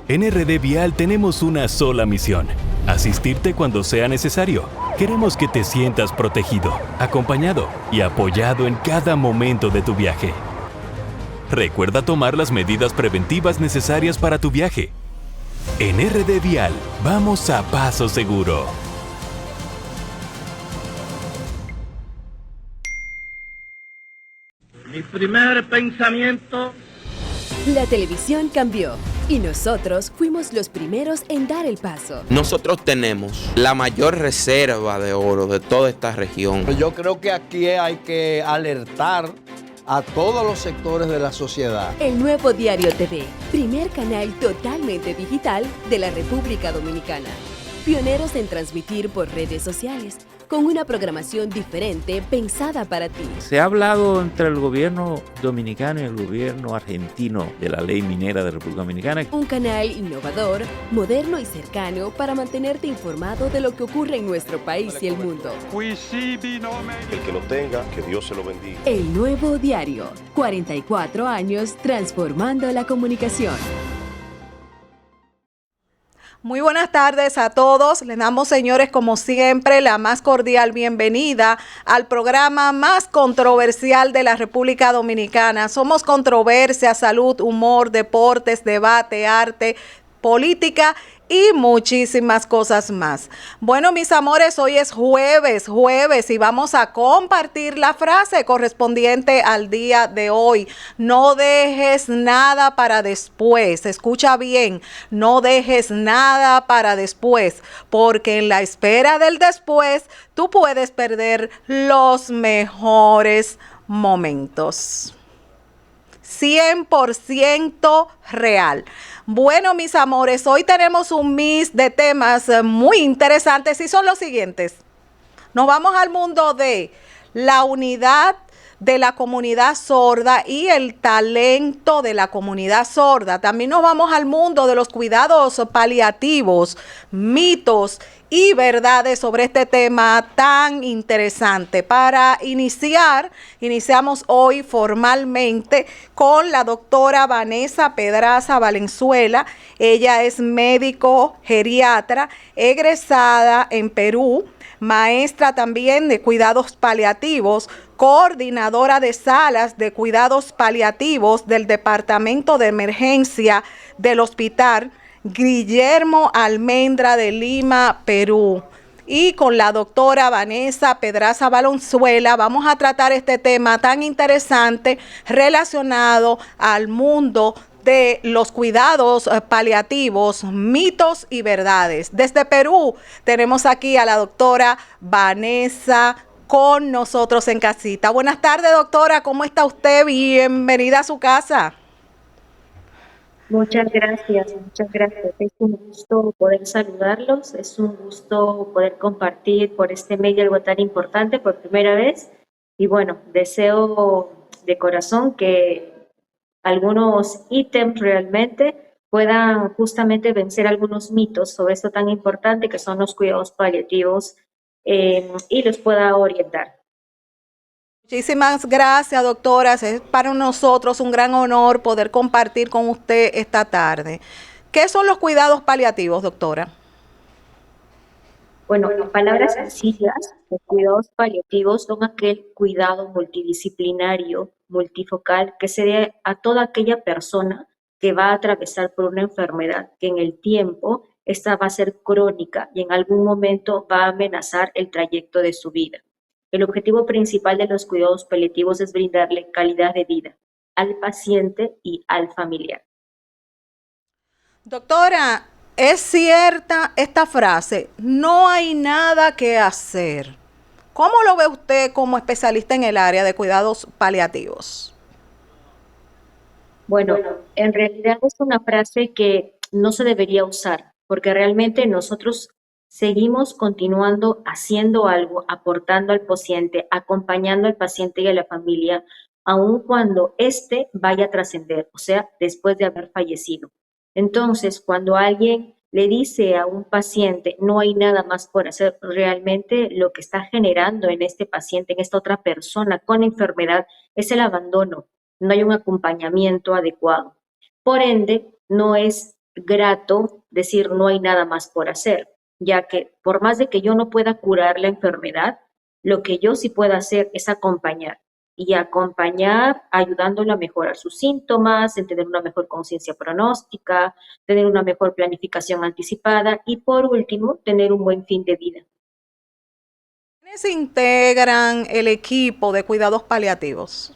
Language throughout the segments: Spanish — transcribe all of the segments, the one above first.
En RD Vial tenemos una sola misión: asistirte cuando sea necesario. Queremos que te sientas protegido, acompañado y apoyado en cada momento de tu viaje. Recuerda tomar las medidas preventivas necesarias para tu viaje. En RD Vial, vamos a paso seguro. Mi primer pensamiento. La televisión cambió y nosotros fuimos los primeros en dar el paso. Nosotros tenemos la mayor reserva de oro de toda esta región. Yo creo que aquí hay que alertar a todos los sectores de la sociedad. El Nuevo Diario TV, primer canal totalmente digital de la República Dominicana. Pioneros en transmitir por redes sociales, con una programación diferente pensada para ti. Se ha hablado entre el gobierno dominicano y el gobierno argentino de la ley minera de República Dominicana. Un canal innovador, moderno y cercano para mantenerte informado de lo que ocurre en nuestro país y el mundo. El que lo tenga, que Dios se lo bendiga. El Nuevo Diario, 44 años transformando la comunicación. Muy buenas tardes a todos. Les damos, señores, como siempre, la más cordial bienvenida al programa más controversial de la República Dominicana. Somos controversia, salud, humor, deportes, debate, arte, política y muchísimas cosas más. Bueno, mis amores, hoy es jueves y vamos a compartir la frase correspondiente al día de hoy. No dejes nada para después. Escucha bien, no dejes nada para después, porque en la espera del después tú puedes perder los mejores momentos. 100% real. Bueno, mis amores, hoy tenemos un mix de temas muy interesantes y son los siguientes. Nos vamos al mundo de la unidad de la comunidad sorda y el talento de la comunidad sorda. También nos vamos al mundo de los cuidados paliativos, mitos y verdades sobre este tema tan interesante. Para iniciamos hoy formalmente con la doctora Vanessa Pedraza Valenzuela. Ella es médico geriatra, egresada en Perú, maestra también de cuidados paliativos, coordinadora de salas de cuidados paliativos del Departamento de Emergencia del Hospital Guillermo Almendra de Lima, Perú. Y con la doctora Vanessa Pedraza Valenzuela vamos a tratar este tema tan interesante relacionado al mundo de los cuidados paliativos, mitos y verdades. Desde Perú tenemos aquí a la doctora Vanessa con nosotros en casita. Buenas tardes, doctora, ¿cómo está usted? Bienvenida a su casa. Muchas gracias, muchas gracias. Es un gusto poder saludarlos, es un gusto poder compartir por este medio algo tan importante por primera vez. Y bueno, deseo de corazón que algunos ítems realmente puedan justamente vencer algunos mitos sobre esto tan importante que son los cuidados paliativos y los pueda orientar. Muchísimas gracias, doctora. Es para nosotros un gran honor poder compartir con usted esta tarde. ¿Qué son los cuidados paliativos, doctora? Bueno, en palabras sencillas, los cuidados paliativos son aquel cuidado multidisciplinario, multifocal, que se dé a toda aquella persona que va a atravesar por una enfermedad que en el tiempo esta va a ser crónica y en algún momento va a amenazar el trayecto de su vida. El objetivo principal de los cuidados paliativos es brindarle calidad de vida al paciente y al familiar. Doctora, ¿es cierta esta frase? No hay nada que hacer. ¿Cómo lo ve usted como especialista en el área de cuidados paliativos? Bueno, en realidad es una frase que no se debería usar, porque realmente nosotros seguimos continuando haciendo algo, aportando al paciente, acompañando al paciente y a la familia, aun cuando éste vaya a trascender, o sea, después de haber fallecido. Entonces, cuando alguien le dice a un paciente, no hay nada más por hacer, realmente lo que está generando en este paciente, en esta otra persona con enfermedad, es el abandono. No hay un acompañamiento adecuado. Por ende, no es grato decir no hay nada más por hacer, ya que por más de que yo no pueda curar la enfermedad, lo que yo sí puedo hacer es acompañar y acompañar ayudándolo a mejorar sus síntomas, en tener una mejor conciencia pronóstica, tener una mejor planificación anticipada y por último, tener un buen fin de vida. ¿Quiénes integran el equipo de cuidados paliativos?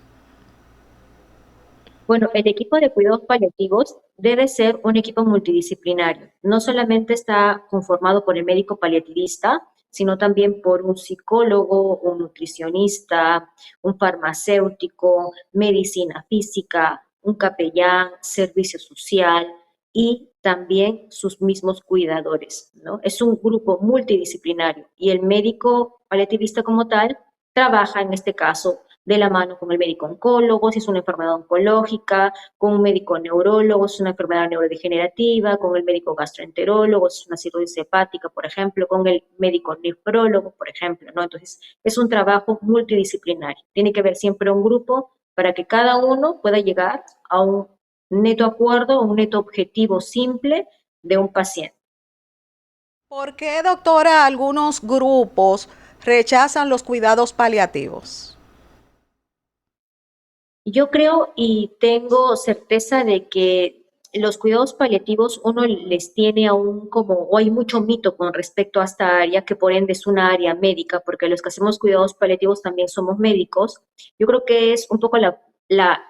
Bueno, el equipo de cuidados paliativos debe ser un equipo multidisciplinario. No solamente está conformado por el médico paliativista, sino también por un psicólogo, un nutricionista, un farmacéutico, medicina física, un capellán, servicio social y también sus mismos cuidadores, ¿no? Es un grupo multidisciplinario y el médico paliativista como tal trabaja en este caso de la mano con el médico oncólogo, si es una enfermedad oncológica, con un médico neurólogo, si es una enfermedad neurodegenerativa, con el médico gastroenterólogo, si es una cirrosis hepática, por ejemplo, con el médico nefrólogo, por ejemplo, ¿no? Entonces, es un trabajo multidisciplinario. Tiene que haber siempre un grupo para que cada uno pueda llegar a un neto acuerdo, un neto objetivo simple de un paciente. ¿Por qué, doctora, algunos grupos rechazan los cuidados paliativos? Yo creo y tengo certeza de que los cuidados paliativos uno les tiene aún como, o hay mucho mito con respecto a esta área, que por ende es una área médica, porque los que hacemos cuidados paliativos también somos médicos. Yo creo que es un poco la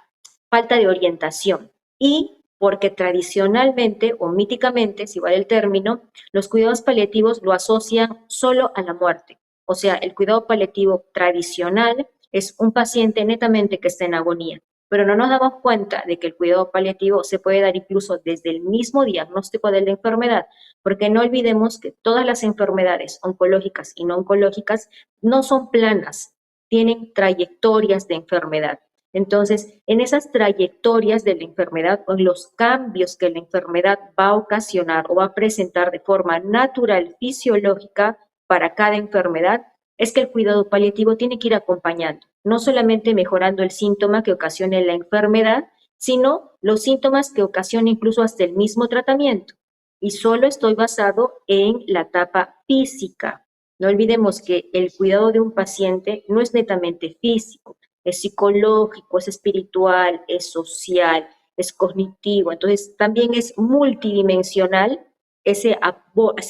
falta de orientación y porque tradicionalmente o míticamente, si vale el término, los cuidados paliativos lo asocian solo a la muerte. O sea, el cuidado paliativo tradicional es un paciente netamente que está en agonía, pero no nos damos cuenta de que el cuidado paliativo se puede dar incluso desde el mismo diagnóstico de la enfermedad, porque no olvidemos que todas las enfermedades oncológicas y no oncológicas no son planas, tienen trayectorias de enfermedad. Entonces, en esas trayectorias de la enfermedad o en los cambios que la enfermedad va a ocasionar o va a presentar de forma natural, fisiológica para cada enfermedad, es que el cuidado paliativo tiene que ir acompañando, no solamente mejorando el síntoma que ocasione la enfermedad, sino los síntomas que ocasiona incluso hasta el mismo tratamiento. Y solo estoy basado en la etapa física. No olvidemos que el cuidado de un paciente no es netamente físico, es psicológico, es espiritual, es social, es cognitivo. Entonces, también es multidimensional ese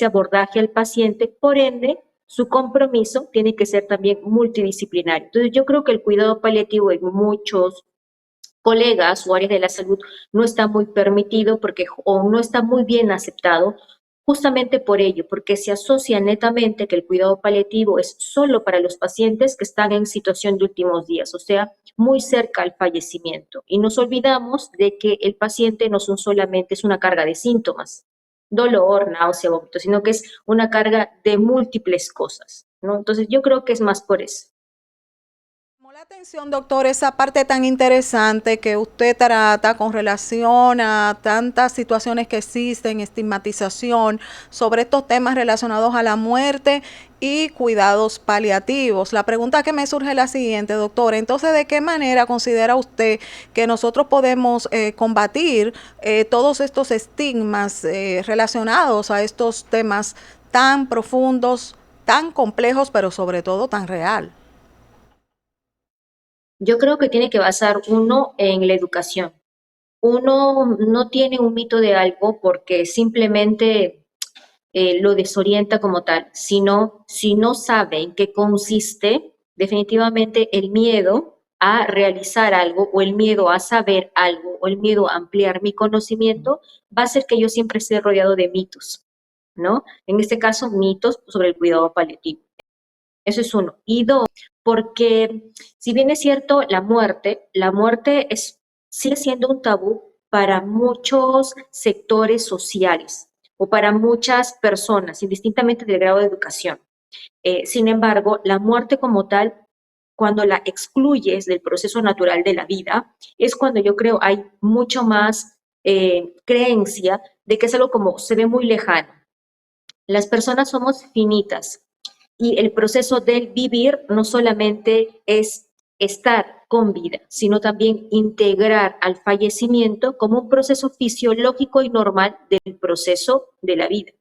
abordaje al paciente, por ende, su compromiso tiene que ser también multidisciplinario. Entonces, yo creo que el cuidado paliativo en muchos colegas o áreas de la salud no está muy permitido porque, o no está muy bien aceptado, justamente por ello, porque se asocia netamente que el cuidado paliativo es solo para los pacientes que están en situación de últimos días, o sea, muy cerca al fallecimiento. Y nos olvidamos de que el paciente no son solamente es una carga de síntomas, dolor, náusea, vómito, sino que es una carga de múltiples cosas, ¿no? Entonces yo creo que es más por eso. Llamó la atención, doctor, esa parte tan interesante que usted trata con relación a tantas situaciones que existen, estigmatización sobre estos temas relacionados a la muerte y cuidados paliativos. La pregunta que me surge es la siguiente, doctor. Entonces, ¿de qué manera considera usted que nosotros podemos combatir todos estos estigmas relacionados a estos temas tan profundos, tan complejos, pero sobre todo tan real? Yo creo que tiene que basar uno en la educación. Uno no tiene un mito de algo porque simplemente lo desorienta como tal, sino si no sabe en qué consiste, definitivamente el miedo a realizar algo o el miedo a saber algo o el miedo a ampliar mi conocimiento va a hacer que yo siempre esté rodeado de mitos, ¿no? En este caso, mitos sobre el cuidado paliativo. Eso es uno. Y dos, porque si bien es cierto, la muerte sigue siendo un tabú para muchos sectores sociales o para muchas personas, indistintamente del grado de educación. Sin embargo, la muerte como tal, cuando la excluyes del proceso natural de la vida, es cuando yo creo hay mucho más creencia de que es algo como se ve muy lejano. Las personas somos finitas y el proceso del vivir no solamente es estar con vida, sino también integrar al fallecimiento como un proceso fisiológico y normal del proceso de la vida.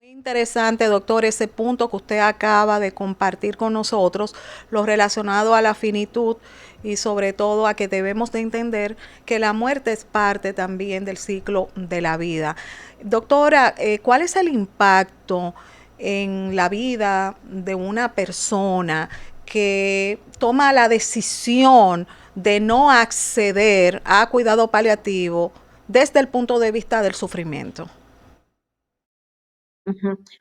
Muy interesante, doctor, ese punto que usted acaba de compartir con nosotros, lo relacionado a la finitud y sobre todo a que debemos de entender que la muerte es parte también del ciclo de la vida. Doctora, ¿cuál es el impacto en la vida de una persona que toma la decisión de no acceder a cuidado paliativo desde el punto de vista del sufrimiento?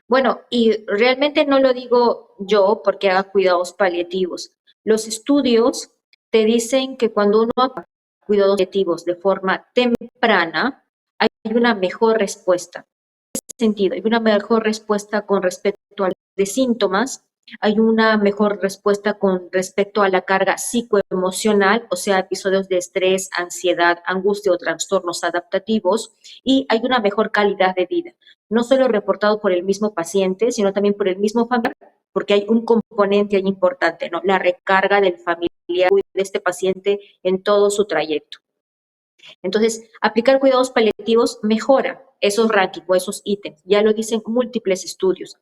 Bueno, y realmente no lo digo yo porque haga cuidados paliativos. Los estudios te dicen que cuando uno haga cuidados paliativos de forma temprana, hay una mejor respuesta. En ese sentido, hay una mejor respuesta con respecto a los síntomas, hay una mejor respuesta con respecto a la carga psicoemocional, o sea, episodios de estrés, ansiedad, angustia o trastornos adaptativos, y hay una mejor calidad de vida, no solo reportado por el mismo paciente, sino también por el mismo familiar, porque hay un componente ahí importante, ¿no? La recarga del familiar de este paciente en todo su trayecto. Entonces, aplicar cuidados paliativos mejora esos rankings o esos ítems, ya lo dicen múltiples estudios.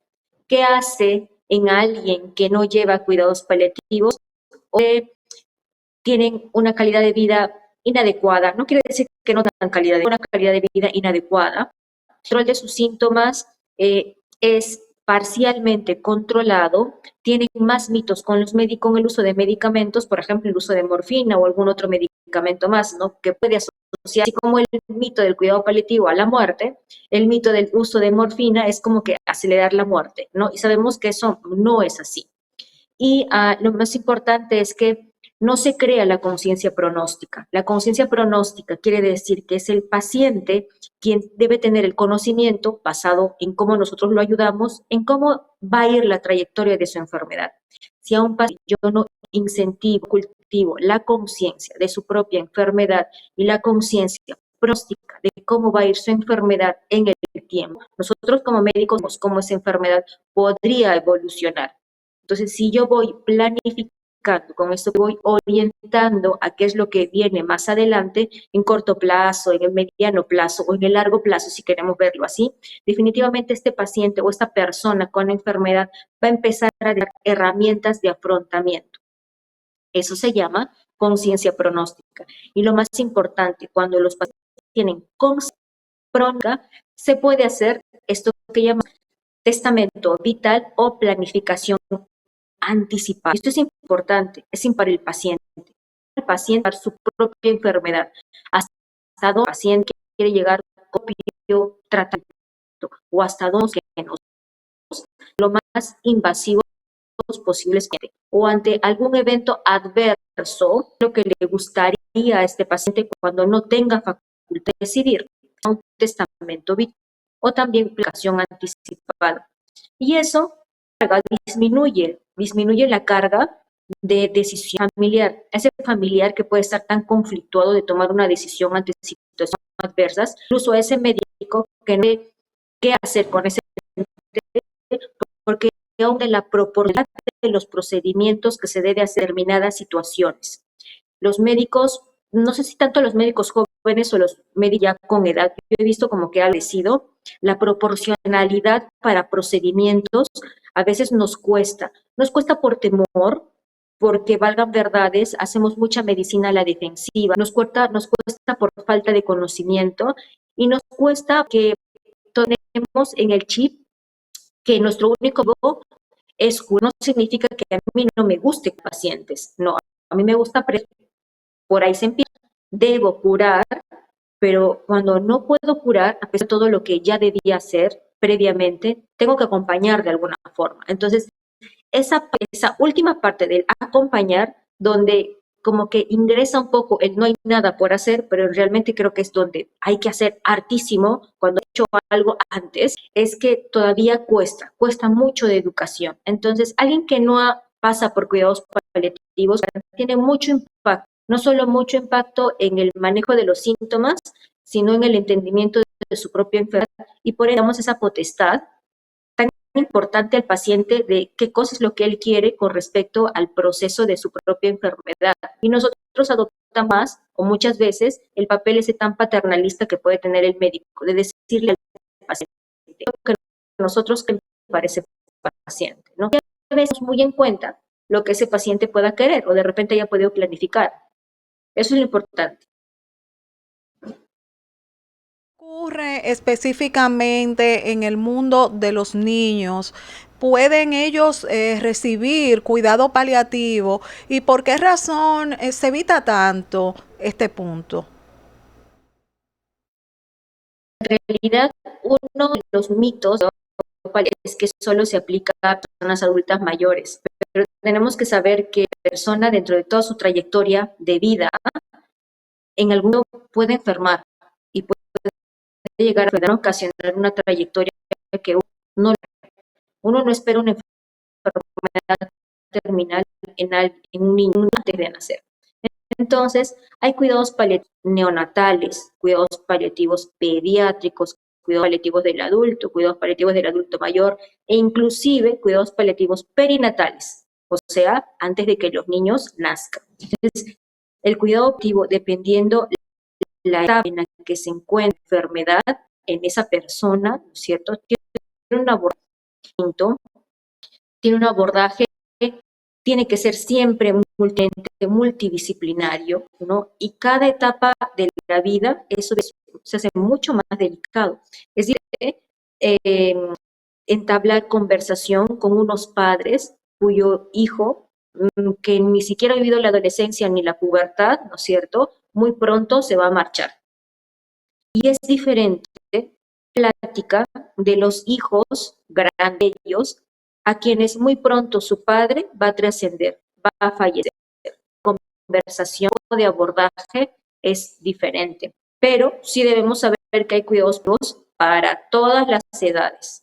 ¿Qué hace en alguien que no lleva cuidados paliativos o que tienen una calidad de vida inadecuada? No quiere decir que no tengan una calidad de vida inadecuada. El control de sus síntomas es parcialmente controlado, tienen más mitos con con el uso de medicamentos, por ejemplo, el uso de morfina o algún otro medicamento más, ¿no? Que puede asociar, así como el mito del cuidado paliativo a la muerte, el mito del uso de morfina es como que acelerar la muerte, ¿no? Y sabemos que eso no es así. Y lo más importante es que no se crea la conciencia pronóstica. La conciencia pronóstica quiere decir que es el paciente quien debe tener el conocimiento basado en cómo nosotros lo ayudamos, en cómo va a ir la trayectoria de su enfermedad. Si a un paciente yo no incentivo, cultivo la conciencia de su propia enfermedad y la conciencia pronóstica de cómo va a ir su enfermedad en el tiempo, nosotros como médicos vemos cómo esa enfermedad podría evolucionar. Entonces, si yo voy planificando, con esto voy orientando a qué es lo que viene más adelante, en corto plazo, en el mediano plazo o en el largo plazo, si queremos verlo así, definitivamente este paciente o esta persona con enfermedad va a empezar a dar herramientas de afrontamiento. Eso se llama conciencia pronóstica. Y lo más importante, cuando los pacientes tienen conciencia pronóstica, se puede hacer esto que llama testamento vital o planificación anticipada. Esto es importante, para el paciente. El paciente su propia enfermedad. Hasta dónde el paciente quiere llegar con propio tratamiento o hasta dónde nos lo más invasivos posibles o ante algún evento adverso, lo que le gustaría a este paciente cuando no tenga facultad de decidir, un testamento vital o también planificación anticipada. Y eso disminuye la carga de decisión familiar. Ese familiar que puede estar tan conflictuado de tomar una decisión ante situaciones adversas, incluso ese médico que no sabe qué hacer con ese porque aún de la proporcionalidad de los procedimientos que se debe hacer en determinadas situaciones. Los médicos, no sé si tanto los médicos jóvenes o los médicos ya con edad, yo he visto como que ha crecido la proporcionalidad para procedimientos, a veces nos cuesta por temor, porque valgan verdades, hacemos mucha medicina a la defensiva, nos cuesta por falta de conocimiento y nos cuesta que tenemos en el chip que nuestro único es curar. No significa que a mí no me guste pacientes, no, a mí me gusta, por ahí se empieza, debo curar, pero cuando no puedo curar, a pesar de todo lo que ya debía hacer previamente, tengo que acompañar de alguna forma. Entonces, esa última parte del acompañar, donde como que ingresa un poco el no hay nada por hacer, pero realmente creo que es donde hay que hacer hartísimo cuando he hecho algo antes, es que todavía cuesta mucho de educación. Entonces, alguien que no pasa por cuidados paliativos tiene mucho impacto, no solo mucho impacto en el manejo de los síntomas, sino en el entendimiento de su propia enfermedad y por eso damos esa potestad tan importante al paciente de qué cosa es lo que él quiere con respecto al proceso de su propia enfermedad. Y nosotros adoptamos más, o muchas veces, el papel ese tan paternalista que puede tener el médico, de decirle al paciente lo que nosotros que parece paciente, ¿no? Y a veces muy en cuenta lo que ese paciente pueda querer o de repente haya podido planificar. Eso es lo importante. Ocurre específicamente en el mundo de los niños? ¿Pueden ellos recibir cuidado paliativo? ¿Y por qué razón se evita tanto este punto? En realidad, uno de los mitos es que solo se aplica a personas adultas mayores, pero tenemos que saber que la persona dentro de toda su trayectoria de vida, en algún momento puede enfermar y puede llegar a ocasionar una trayectoria que uno no espera una enfermedad terminal en un niño antes de nacer. Entonces, hay cuidados paliativos neonatales, cuidados paliativos pediátricos, cuidados paliativos del adulto, cuidados paliativos del adulto mayor e inclusive cuidados paliativos perinatales, o sea, antes de que los niños nazcan. Entonces, el cuidado paliativo, dependiendo la etapa en la que se encuentra la enfermedad en esa persona, ¿no es cierto?, tiene un abordaje distinto, tiene un abordaje, tiene que ser siempre multidisciplinario, ¿no? Y cada etapa de la vida, eso se hace mucho más delicado. Es decir, entablar conversación con unos padres cuyo hijo, que ni siquiera ha vivido la adolescencia ni la pubertad, ¿no es cierto?, muy pronto se va a marchar. Y es diferente plática de los hijos grandes ellos, a quienes muy pronto su padre va a trascender, va a fallecer. La conversación de abordaje es diferente, pero sí debemos saber que hay cuidados para todas las edades.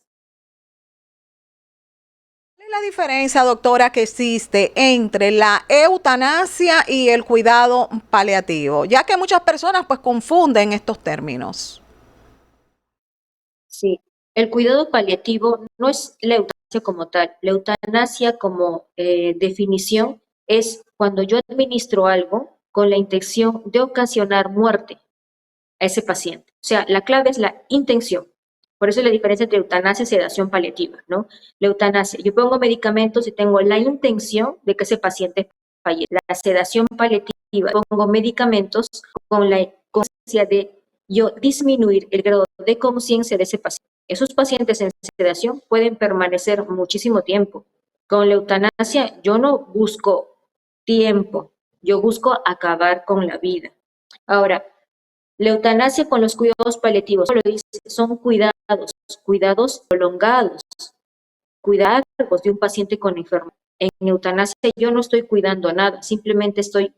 ¿Cuál es la diferencia, doctora, que existe entre la eutanasia y el cuidado paliativo? Ya que muchas personas pues confunden estos términos. Sí, el cuidado paliativo no es la eutanasia como tal. La eutanasia como definición es cuando yo administro algo con la intención de ocasionar muerte a ese paciente. O sea, la clave es la intención. Por eso es la diferencia entre eutanasia y sedación paliativa, ¿no? La eutanasia, yo pongo medicamentos y tengo la intención de que ese paciente fallezca. La sedación paliativa, pongo medicamentos con la conciencia de yo disminuir el grado de conciencia de ese paciente. Esos pacientes en sedación pueden permanecer muchísimo tiempo. Con la eutanasia yo no busco tiempo, yo busco acabar con la vida. Ahora, la eutanasia con los cuidados paliativos, lo dice, son cuidados prolongados, cuidados de un paciente con enfermedad. En eutanasia yo no estoy cuidando nada, simplemente estoy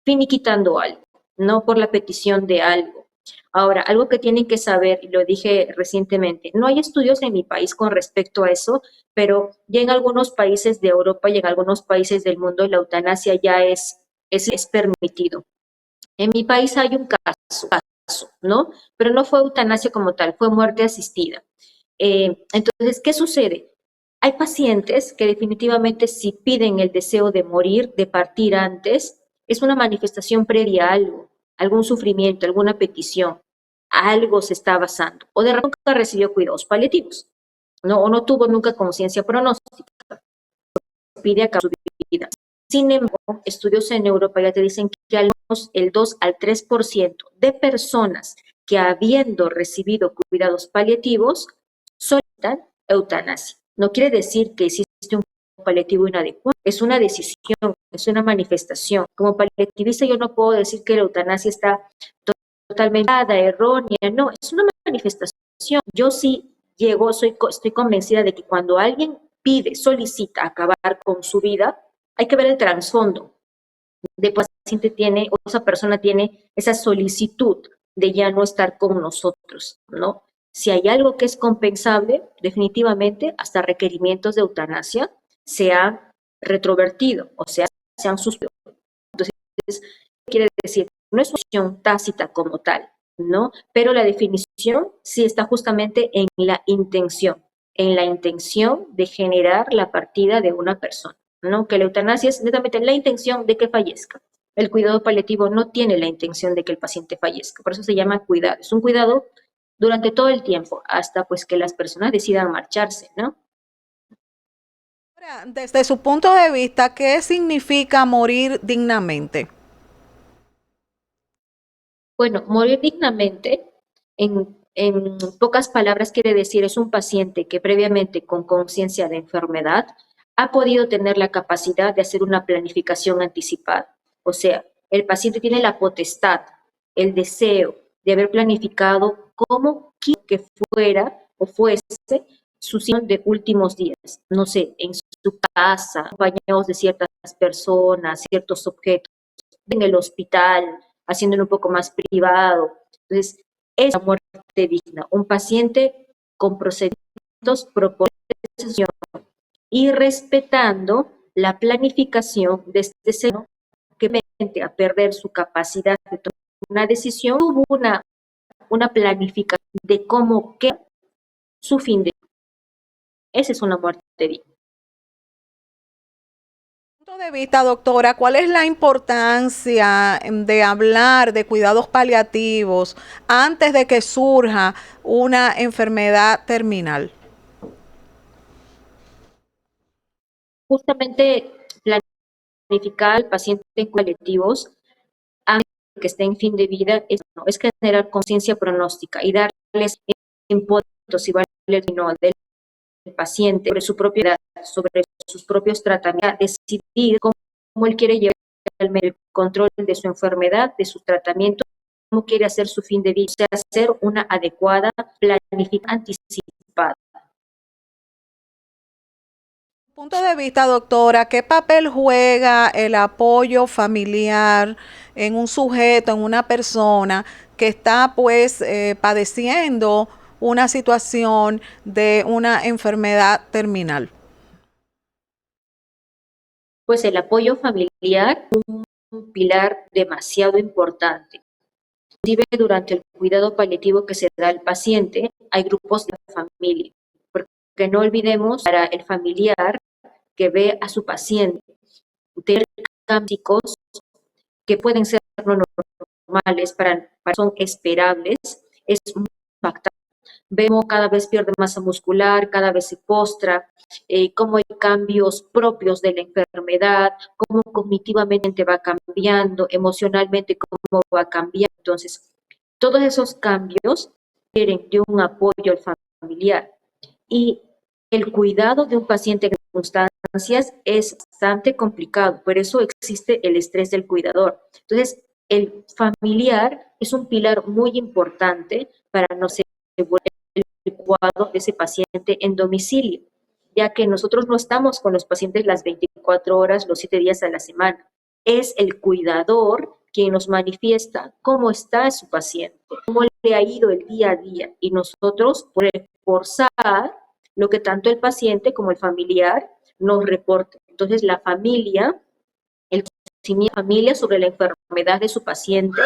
finiquitando algo, no por la petición de algo. Ahora, algo que tienen que saber, y lo dije recientemente, no hay estudios en mi país con respecto a eso, pero ya en algunos países de Europa y en algunos países del mundo la eutanasia ya es permitido. En mi país hay un caso, ¿no? Pero no fue eutanasia como tal, fue muerte asistida. Entonces, ¿qué sucede? Hay pacientes que definitivamente si piden el deseo de morir, de partir antes, es una manifestación previa a algo, algún sufrimiento, alguna petición, algo se está basando. O de repente nunca recibió cuidados paliativos, ¿no? O no tuvo nunca conciencia pronóstica, pide acabar su vida. Sin embargo, estudios en Europa ya te dicen que al menos el 2 al 3% de personas que habiendo recibido cuidados paliativos solicitan eutanasia. No quiere decir que existe un paliativo inadecuado, es una decisión, es una manifestación. Como paliativista yo no puedo decir que la eutanasia está totalmente errónea, no, es una manifestación. Yo sí estoy convencida de que cuando alguien solicita acabar con su vida, hay que ver el trasfondo de que el paciente tiene o esa persona tiene esa solicitud de ya no estar con nosotros, ¿no? Si hay algo que es compensable, definitivamente hasta requerimientos de eutanasia se han retrovertido, o sea, se han suspendido. Entonces, quiere decir, no es una opción tácita como tal, ¿no? Pero la definición sí está justamente en la intención, en la intención de generar la partida de una persona, ¿no? Que la eutanasia es netamente la intención de que fallezca. El cuidado paliativo no tiene la intención de que el paciente fallezca, por eso se llama cuidado. Es un cuidado durante todo el tiempo, hasta pues que las personas decidan marcharse, ¿no? Ahora, desde su punto de vista, ¿qué significa morir dignamente? Bueno, morir dignamente, en pocas palabras quiere decir, es un paciente que previamente con conciencia de enfermedad ha podido tener la capacidad de hacer una planificación anticipada. O sea, el paciente tiene la potestad, el deseo de haber planificado cómo quiere que fuera o fuese su situación de últimos días. No sé, en su casa, acompañados de ciertas personas, ciertos objetos, en el hospital, haciéndolo un poco más privado. Entonces, es la muerte digna. Un paciente con procedimientos proporcionados y respetando la planificación de este ser que mente a perder su capacidad de tomar una decisión, tuvo una planificación de cómo queda su fin de vida. Esa es una muerte digna. Punto de vista, doctora, ¿cuál es la importancia de hablar de cuidados paliativos antes de que surja una enfermedad terminal? Justamente planificar al paciente en paliativos antes de que esté en fin de vida es generar conciencia pronóstica y darles empoderamiento, si vale el término, del paciente sobre su propia edad, sobre sus propios tratamientos, decidir cómo él quiere llevar el control de su enfermedad, de su tratamiento, cómo quiere hacer su fin de vida, o sea, hacer una adecuada planificación anticipada. Punto de vista, doctora, ¿qué papel juega el apoyo familiar en un sujeto, en una persona que está pues padeciendo una situación de una enfermedad terminal? Pues el apoyo familiar es un pilar demasiado importante. Inclusive durante el cuidado paliativo que se da al paciente, hay grupos de familia, porque no olvidemos para el familiar que ve a su paciente, tener cambios que pueden ser no normales, son esperables, es muy impactante. Vemos cada vez pierde masa muscular, cada vez se postra, cómo hay cambios propios de la enfermedad, cómo cognitivamente va cambiando, emocionalmente cómo va cambiando. Entonces, todos esos cambios requieren de un apoyo al familiar. Y el cuidado de un paciente en circunstancias es bastante complicado, por eso existe el estrés del cuidador. Entonces, el familiar es un pilar muy importante para no ser el cuidado de ese paciente en domicilio, ya que nosotros no estamos con los pacientes las 24 horas, los 7 días a la semana. Es el cuidador quien nos manifiesta cómo está su paciente, cómo le ha ido el día a día, y nosotros por reforzar lo que tanto el paciente como el familiar nos reporten. Entonces, la familia, el conocimiento de la familia sobre la enfermedad de su paciente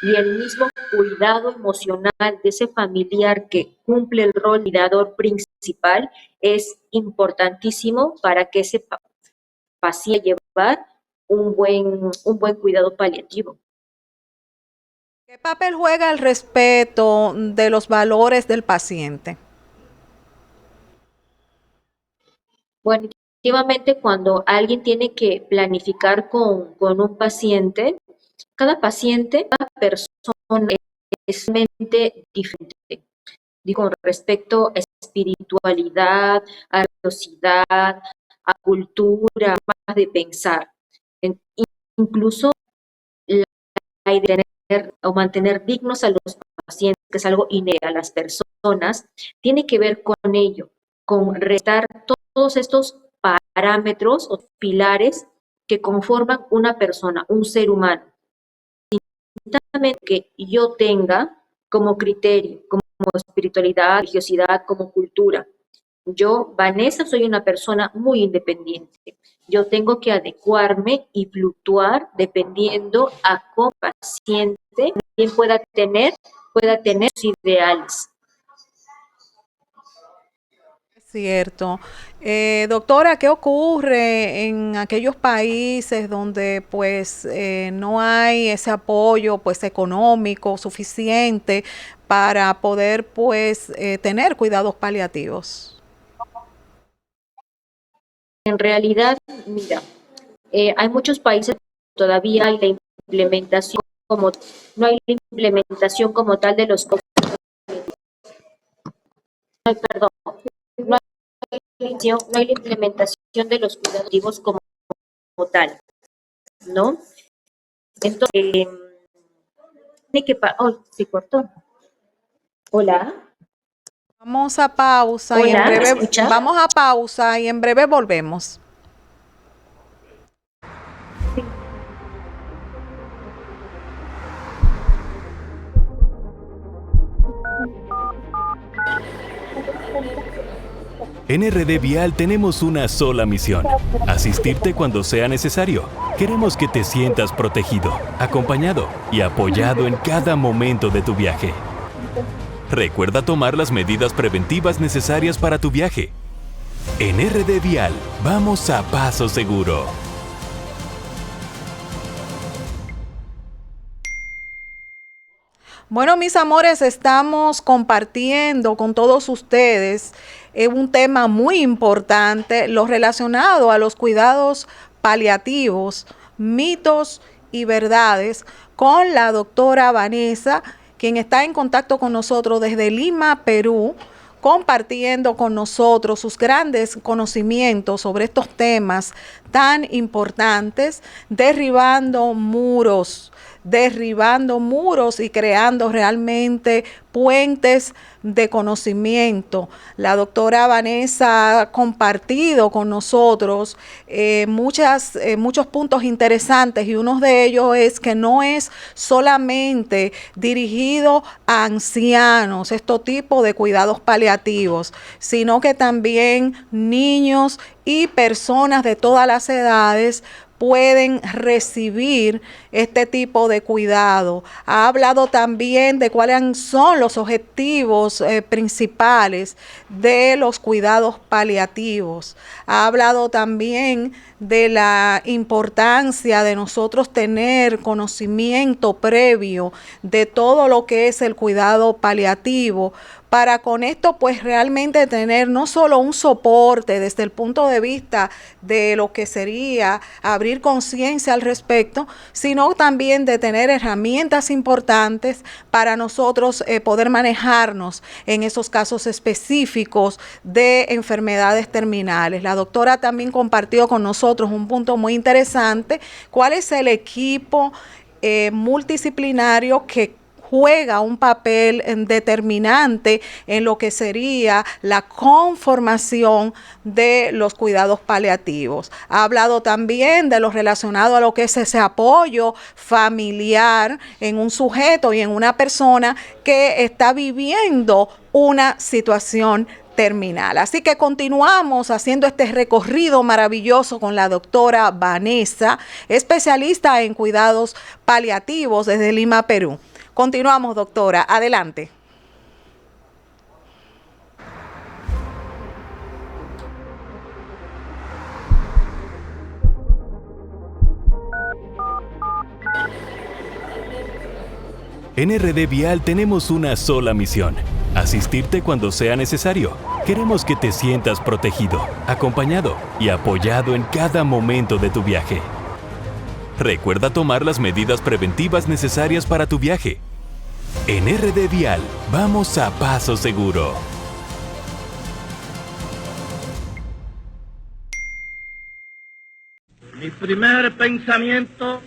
y el mismo cuidado emocional de ese familiar que cumple el rol de cuidador principal es importantísimo para que ese paciente llevar un buen cuidado paliativo. ¿Qué papel juega el respeto de los valores del paciente? Bueno, efectivamente, cuando alguien tiene que planificar con un paciente, cada paciente, cada persona es mente diferente. Digo, con respecto a espiritualidad, a religiosidad, a cultura, más de pensar. Incluso la idea de tener o mantener dignos a los pacientes, que es algo inherente a las personas, tiene que ver con ello, con restar todos estos parámetros o pilares que conforman una persona, un ser humano. Que yo tenga como criterio, como espiritualidad, religiosidad, como cultura. Yo, Vanessa, soy una persona muy independiente. Yo tengo que adecuarme y fluctuar dependiendo a cómo el paciente también pueda tener sus ideales. Cierto. Doctora, ¿qué ocurre en aquellos países donde pues no hay ese apoyo pues económico suficiente para poder pues tener cuidados paliativos? En realidad, mira, hay muchos países que todavía hay la implementación como no hay la implementación como tal de los perdón, no hay la implementación de los cuidados como tal, ¿no? Entonces, tiene que oh, se cortó. Hola. Vamos a pausa y en Hola, ¿me breve escucha? vamos a pausa y en breve volvemos. En RD Vial tenemos una sola misión: asistirte cuando sea necesario. Queremos que te sientas protegido, acompañado y apoyado en cada momento de tu viaje. Recuerda tomar las medidas preventivas necesarias para tu viaje. En RD Vial, vamos a paso seguro. Bueno, mis amores, estamos compartiendo con todos ustedes un tema muy importante, lo relacionado a los cuidados paliativos, mitos y verdades, con la doctora Vanessa, quien está en contacto con nosotros desde Lima, Perú, compartiendo con nosotros sus grandes conocimientos sobre estos temas tan importantes, derribando muros y creando realmente puentes de conocimiento. La doctora Vanessa ha compartido con nosotros muchos puntos interesantes, y uno de ellos es que no es solamente dirigido a ancianos, este tipo de cuidados paliativos, sino que también niños y personas de todas las edades pueden recibir este tipo de cuidado. Ha hablado también de cuáles son los objetivos principales de los cuidados paliativos. Ha hablado también de la importancia de nosotros tener conocimiento previo de todo lo que es el cuidado paliativo, para con esto pues realmente tener no solo un soporte desde el punto de vista de lo que sería abrir conciencia al respecto, sino también de tener herramientas importantes para nosotros poder manejarnos en esos casos específicos de enfermedades terminales. La doctora también compartió con nosotros un punto muy interesante: cuál es el equipo multidisciplinario que juega un papel determinante en lo que sería la conformación de los cuidados paliativos. Ha hablado también de lo relacionado a lo que es ese apoyo familiar en un sujeto y en una persona que está viviendo una situación terminal. Así que continuamos haciendo este recorrido maravilloso con la doctora Vanessa, especialista en cuidados paliativos desde Lima, Perú. Continuamos, doctora. Adelante. En RD Vial tenemos una sola misión: asistirte cuando sea necesario. Queremos que te sientas protegido, acompañado y apoyado en cada momento de tu viaje. Recuerda tomar las medidas preventivas necesarias para tu viaje. En RD Vial, vamos a paso seguro. Mi primer pensamiento.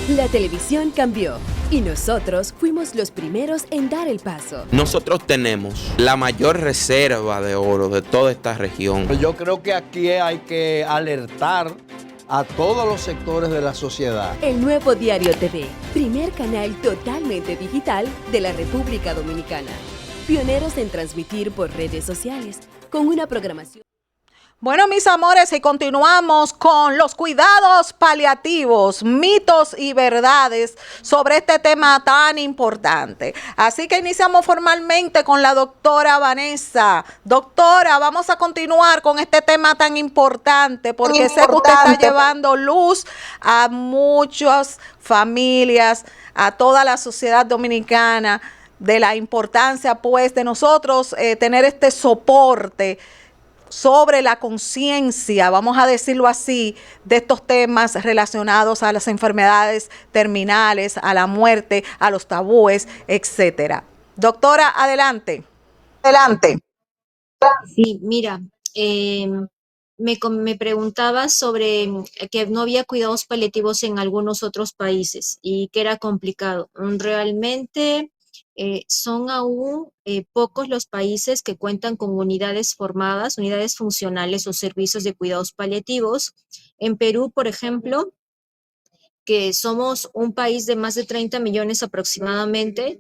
La televisión cambió y nosotros fuimos los primeros en dar el paso. Nosotros tenemos la mayor reserva de oro de toda esta región. Yo creo que aquí hay que alertar a todos los sectores de la sociedad. El Nuevo Diario TV, primer canal totalmente digital de la República Dominicana. Pioneros en transmitir por redes sociales, con una programación. Bueno, mis amores, y continuamos con los cuidados paliativos, mitos y verdades sobre este tema tan importante. Así que iniciamos formalmente con la doctora Vanessa. Doctora, vamos a continuar con este tema tan importante porque sé que usted está llevando luz a muchas familias, a toda la sociedad dominicana, de la importancia pues de nosotros tener este soporte sobre la conciencia, vamos a decirlo así, de estos temas relacionados a las enfermedades terminales, a la muerte, a los tabúes, etcétera. Doctora, adelante. Adelante. Sí, mira, me preguntaba sobre que no había cuidados paliativos en algunos otros países y que era complicado. Realmente son aún pocos los países que cuentan con unidades formadas, unidades funcionales o servicios de cuidados paliativos. En Perú, por ejemplo, que somos un país de más de 30 millones aproximadamente,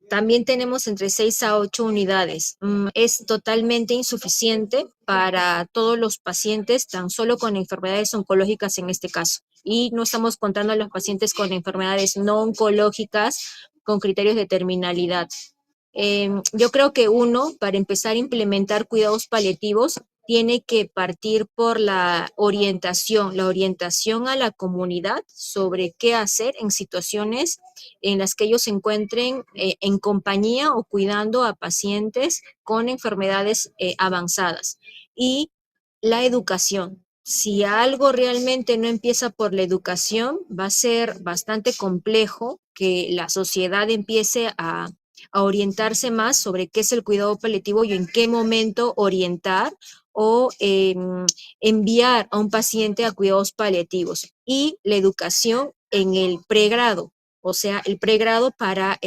también tenemos entre 6 a 8 unidades. Es totalmente insuficiente para todos los pacientes, tan solo con enfermedades oncológicas en este caso. Y no estamos contando a los pacientes con enfermedades no oncológicas con criterios de terminalidad. Yo creo que uno, para empezar a implementar cuidados paliativos, tiene que partir por la orientación a la comunidad sobre qué hacer en situaciones en las que ellos se encuentren en compañía o cuidando a pacientes con enfermedades avanzadas. Y la educación. Si algo realmente no empieza por la educación, va a ser bastante complejo que la sociedad empiece a orientarse más sobre qué es el cuidado paliativo y en qué momento orientar o enviar a un paciente a cuidados paliativos. Y la educación en el pregrado, o sea, el pregrado para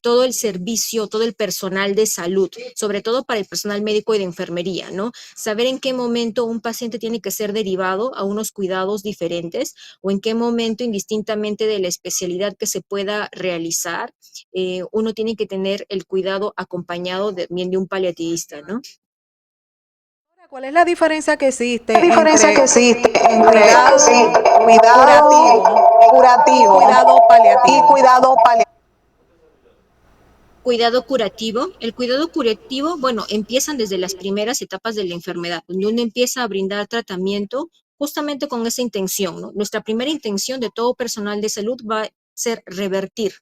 todo el servicio, todo el personal de salud, sobre todo para el personal médico y de enfermería, ¿no? Saber en qué momento un paciente tiene que ser derivado a unos cuidados diferentes o en qué momento, indistintamente de la especialidad que se pueda realizar, uno tiene que tener el cuidado acompañado también de un paliativista, ¿no? ¿Cuál es la diferencia que existe entre cuidado curativo cuidado paliativo? y cuidado paliativo? Cuidado curativo. El cuidado curativo, bueno, empiezan desde las primeras etapas de la enfermedad, donde uno empieza a brindar tratamiento justamente con esa intención, ¿no? Nuestra primera intención de todo personal de salud va a ser revertir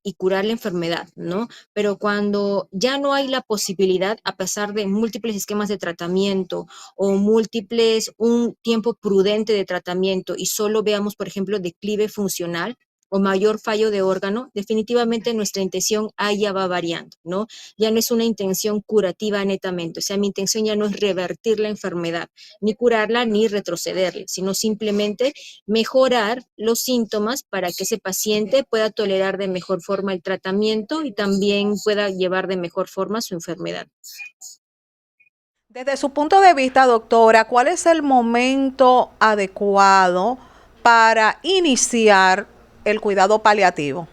y curar la enfermedad, ¿no? Pero cuando ya no hay la posibilidad, a pesar de múltiples esquemas de tratamiento o un tiempo prudente de tratamiento y solo veamos, por ejemplo, declive funcional o mayor fallo de órgano, definitivamente nuestra intención ahí ya va variando, ¿no? Ya no es una intención curativa netamente, o sea, mi intención ya no es revertir la enfermedad, ni curarla, ni retrocederla, sino simplemente mejorar los síntomas para que ese paciente pueda tolerar de mejor forma el tratamiento y también pueda llevar de mejor forma su enfermedad. Desde su punto de vista, doctora, ¿cuál es el momento adecuado para iniciar el cuidado paliativo?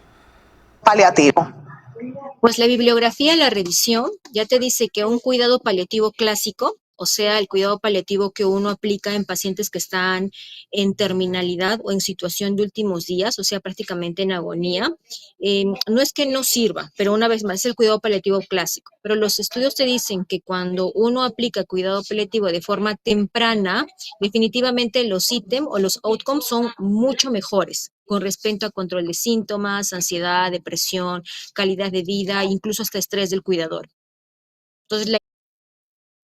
Pues la bibliografía, la revisión, ya te dice que un cuidado paliativo clásico, o sea, el cuidado paliativo que uno aplica en pacientes que están en terminalidad o en situación de últimos días, o sea, prácticamente en agonía, no es que no sirva, pero una vez más es el cuidado paliativo clásico. Pero los estudios te dicen que cuando uno aplica cuidado paliativo de forma temprana, definitivamente los ítems o los outcomes son mucho mejores con respecto a control de síntomas, ansiedad, depresión, calidad de vida, incluso hasta estrés del cuidador. Entonces,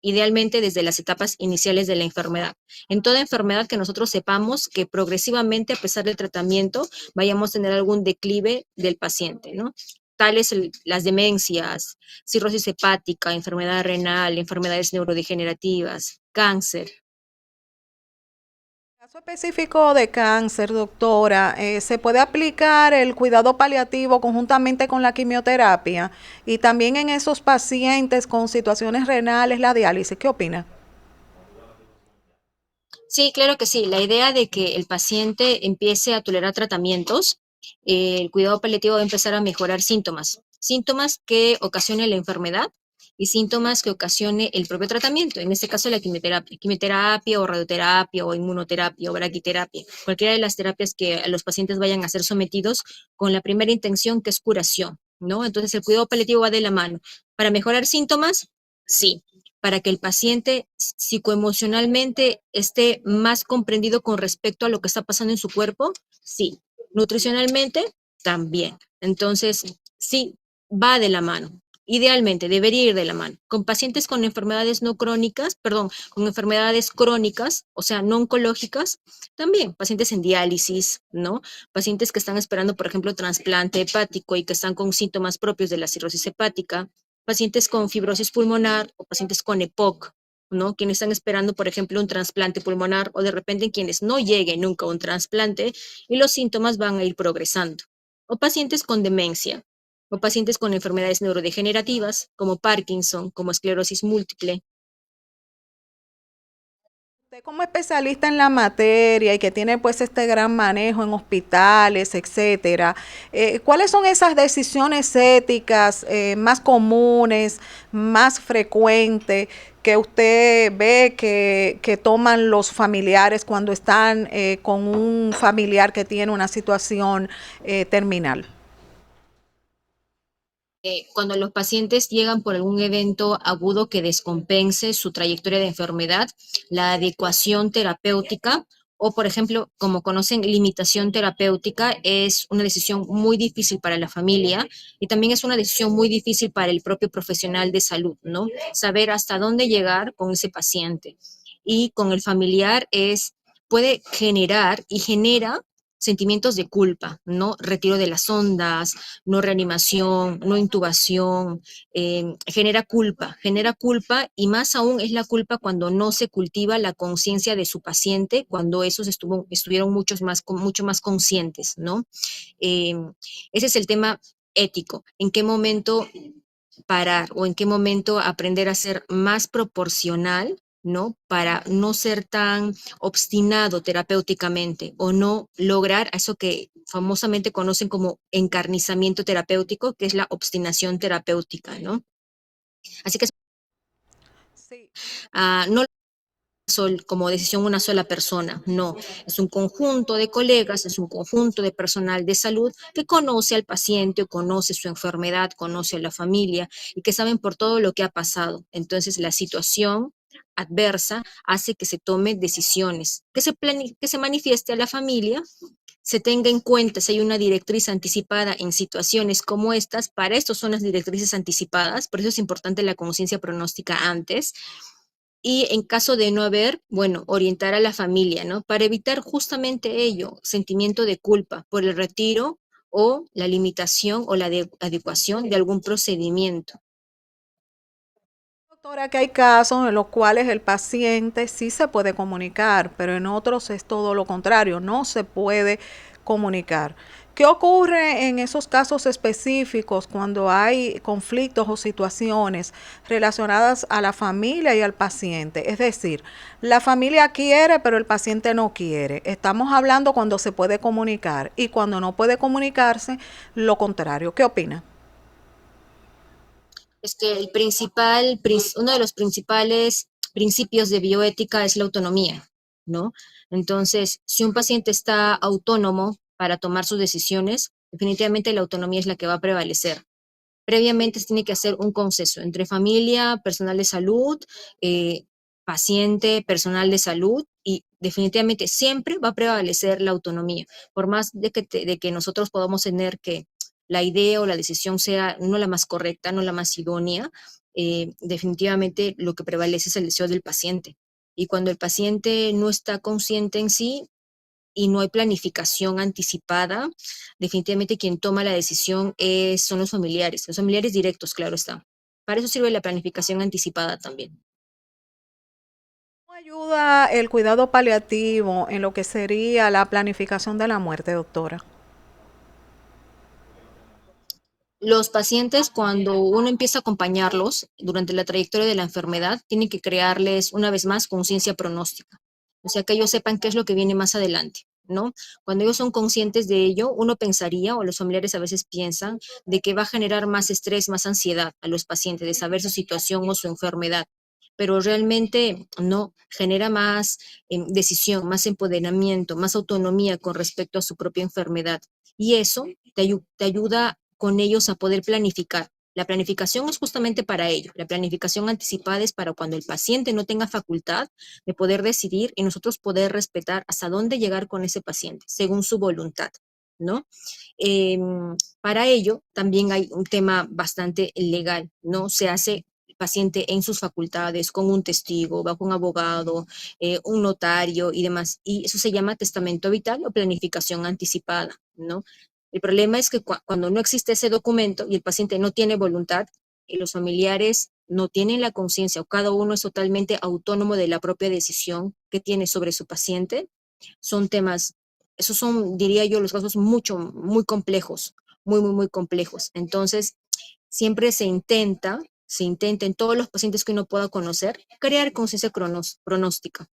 idealmente desde las etapas iniciales de la enfermedad. En toda enfermedad que nosotros sepamos que progresivamente, a pesar del tratamiento, vayamos a tener algún declive del paciente, ¿no? Tales las demencias, cirrosis hepática, enfermedad renal, enfermedades neurodegenerativas, cáncer. En el caso específico de cáncer, doctora, ¿se puede aplicar el cuidado paliativo conjuntamente con la quimioterapia? Y también en esos pacientes con situaciones renales, la diálisis, ¿qué opina? Sí, claro que sí. La idea de que el paciente empiece a tolerar tratamientos, el cuidado paliativo va a empezar a mejorar síntomas que ocasionen la enfermedad y síntomas que ocasione el propio tratamiento, en este caso la quimioterapia o radioterapia o inmunoterapia o braquiterapia, cualquiera de las terapias que los pacientes vayan a ser sometidos con la primera intención que es curación, ¿no? Entonces el cuidado paliativo va de la mano. ¿Para mejorar síntomas? Sí. Para que el paciente psicoemocionalmente esté más comprendido con respecto a lo que está pasando en su cuerpo, sí. Nutricionalmente, también. Entonces, sí, va de la mano. Idealmente, debería ir de la mano. Con pacientes con enfermedades no crónicas, perdón, con enfermedades crónicas, o sea, no oncológicas, también pacientes en diálisis, ¿no? Pacientes que están esperando, por ejemplo, trasplante hepático y que están con síntomas propios de la cirrosis hepática, pacientes con fibrosis pulmonar o pacientes con EPOC, ¿no? Quienes están esperando, por ejemplo, un trasplante pulmonar o de repente quienes no lleguen nunca a un trasplante y los síntomas van a ir progresando. O pacientes con demencia, o pacientes con enfermedades neurodegenerativas, como Parkinson, como esclerosis múltiple. Usted como especialista en la materia y que tiene pues este gran manejo en hospitales, etcétera, ¿cuáles son esas decisiones éticas más comunes, más frecuentes que usted ve que toman los familiares cuando están con un familiar que tiene una situación terminal? Cuando los pacientes llegan por algún evento agudo que descompense su trayectoria de enfermedad, la adecuación terapéutica o, por ejemplo, como conocen, limitación terapéutica es una decisión muy difícil para la familia y también es una decisión muy difícil para el propio profesional de salud, ¿no? Saber hasta dónde llegar con ese paciente. Y con el familiar puede generar y genera sentimientos de culpa, ¿no? Retiro de las ondas, no reanimación, no intubación, genera culpa y más aún es la culpa cuando no se cultiva la conciencia de su paciente, cuando esos estuvieron mucho más conscientes, ¿no? Eh, Ese es el tema ético. ¿En qué momento parar o en qué momento aprender a ser más proporcional, ¿no? Para no ser tan obstinado terapéuticamente o no lograr eso que famosamente conocen como encarnizamiento terapéutico, que es la obstinación terapéutica, ¿no? Así que Sí. no como decisión una sola persona, no, es un conjunto de colegas, es un conjunto de personal de salud que conoce al paciente, conoce su enfermedad, conoce a la familia y que saben por todo lo que ha pasado. Entonces la situación adversa hace que se tomen decisiones, que se manifieste a la familia, se tenga en cuenta si hay una directriz anticipada en situaciones como estas. Para esto son las directrices anticipadas, por eso es importante la conciencia pronóstica antes. Y en caso de no haber, bueno, orientar a la familia, ¿no? Para evitar justamente ello, sentimiento de culpa por el retiro o la limitación o la adecuación de algún procedimiento. Doctora, que hay casos en los cuales el paciente sí se puede comunicar, pero en otros es todo lo contrario, no se puede comunicar. ¿Qué ocurre en esos casos específicos cuando hay conflictos o situaciones relacionadas a la familia y al paciente? Es decir, la familia quiere, pero el paciente no quiere. Estamos hablando cuando se puede comunicar y cuando no puede comunicarse, lo contrario. ¿Qué opina? Es que uno de los principales principios de bioética es la autonomía, ¿no? Entonces, si un paciente está autónomo para tomar sus decisiones, definitivamente la autonomía es la que va a prevalecer. Previamente se tiene que hacer un consenso entre familia, personal de salud, paciente, personal de salud y definitivamente siempre va a prevalecer la autonomía. Por más de que nosotros podamos tener que la idea o la decisión sea no la más correcta, no la más idónea, definitivamente lo que prevalece es el deseo del paciente. Y cuando el paciente no está consciente en sí, y no hay planificación anticipada, definitivamente quien toma la decisión son los familiares directos, claro está. Para eso sirve la planificación anticipada también. ¿Cómo ayuda el cuidado paliativo en lo que sería la planificación de la muerte, doctora? Los pacientes, cuando uno empieza a acompañarlos durante la trayectoria de la enfermedad, tiene que crearles una vez más conciencia pronóstica. O sea, que ellos sepan qué es lo que viene más adelante. ¿no? Cuando ellos son conscientes de ello, uno pensaría, o los familiares a veces piensan, de que va a generar más estrés, más ansiedad a los pacientes de saber su situación o su enfermedad. Pero realmente no, genera más decisión, más empoderamiento, más autonomía con respecto a su propia enfermedad. Y eso te ayuda con ellos a poder planificar. La planificación es justamente para ello. La planificación anticipada es para cuando el paciente no tenga facultad de poder decidir y nosotros poder respetar hasta dónde llegar con ese paciente, según su voluntad, ¿no? Para ello también hay un tema bastante legal, ¿no? Se hace el paciente en sus facultades, con un testigo, bajo un abogado, un notario y demás. Y eso se llama testamento vital o planificación anticipada, ¿no? El problema es que cuando no existe ese documento y el paciente no tiene voluntad y los familiares no tienen la conciencia o cada uno es totalmente autónomo de la propia decisión que tiene sobre su paciente, son temas, esos son, diría yo, los casos muy complejos, muy complejos. Entonces, siempre se intenta en todos los pacientes que uno pueda conocer, crear conciencia pronóstica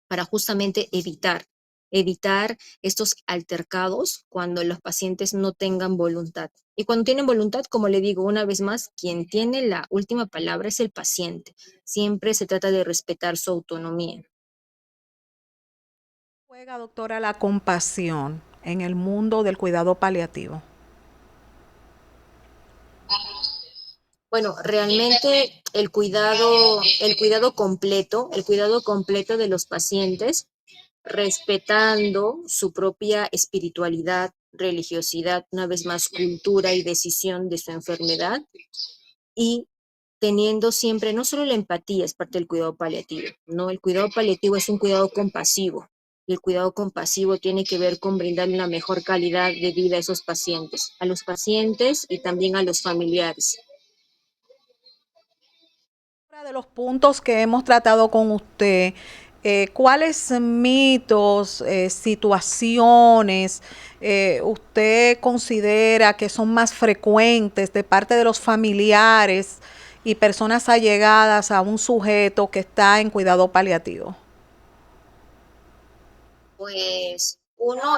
para justamente evitar estos altercados cuando los pacientes no tengan voluntad. Y cuando tienen voluntad, como le digo una vez más, quien tiene la última palabra es el paciente. Siempre se trata de respetar su autonomía. ¿Juega, doctora, la compasión en el mundo del cuidado paliativo? Bueno, realmente el cuidado completo de los pacientes, respetando su propia espiritualidad, religiosidad, una vez más cultura y decisión de su enfermedad, y teniendo siempre, no solo la empatía es parte del cuidado paliativo, ¿no? El cuidado paliativo es un cuidado compasivo, y el cuidado compasivo tiene que ver con brindar una mejor calidad de vida a los pacientes y también a los familiares. De los puntos que hemos tratado con usted, ¿cuáles mitos, situaciones usted considera que son más frecuentes de parte de los familiares y personas allegadas a un sujeto que está en cuidado paliativo? Pues uno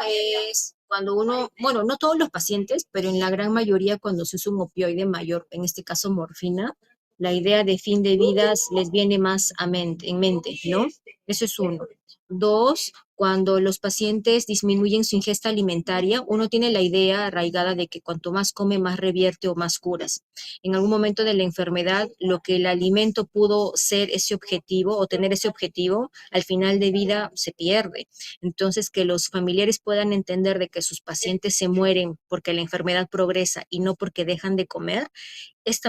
es cuando bueno, no todos los pacientes, pero en la gran mayoría cuando se usa un opioide mayor, en este caso morfina, la idea de fin de vidas les viene más en mente, ¿no? Eso es uno. Dos, cuando los pacientes disminuyen su ingesta alimentaria, uno tiene la idea arraigada de que cuanto más come, más revierte o más curas. En algún momento de la enfermedad, lo que el alimento pudo ser ese objetivo o tener ese objetivo, al final de vida se pierde. Entonces, que los familiares puedan entender de que sus pacientes se mueren porque la enfermedad progresa y no porque dejan de comer, es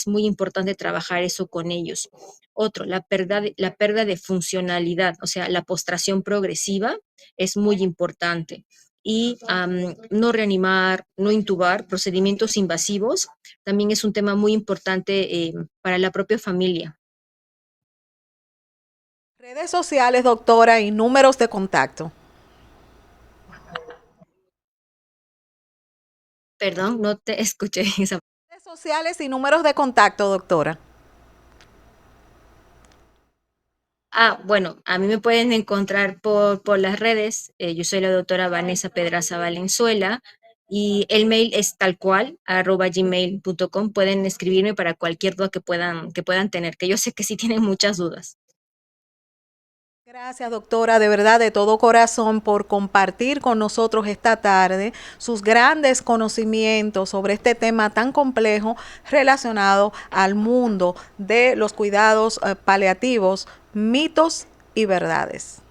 muy importante trabajar eso con ellos. Otro, la pérdida de funcionalidad, o sea, la postración progresiva es muy importante. Y no reanimar, no intubar, procedimientos invasivos, también es un tema muy importante para la propia familia. Redes sociales, doctora, y números de contacto. Perdón, no te escuché esa. Redes sociales y números de contacto, doctora. Bueno, a mí me pueden encontrar por las redes. Yo soy la doctora Vanessa Pedraza Valenzuela y el mail es tal cual, @gmail.com. Pueden escribirme para cualquier duda que puedan tener, que yo sé que sí tienen muchas dudas. Gracias, doctora, de verdad, de todo corazón, por compartir con nosotros esta tarde sus grandes conocimientos sobre este tema tan complejo relacionado al mundo de los cuidados paliativos, mitos y verdades.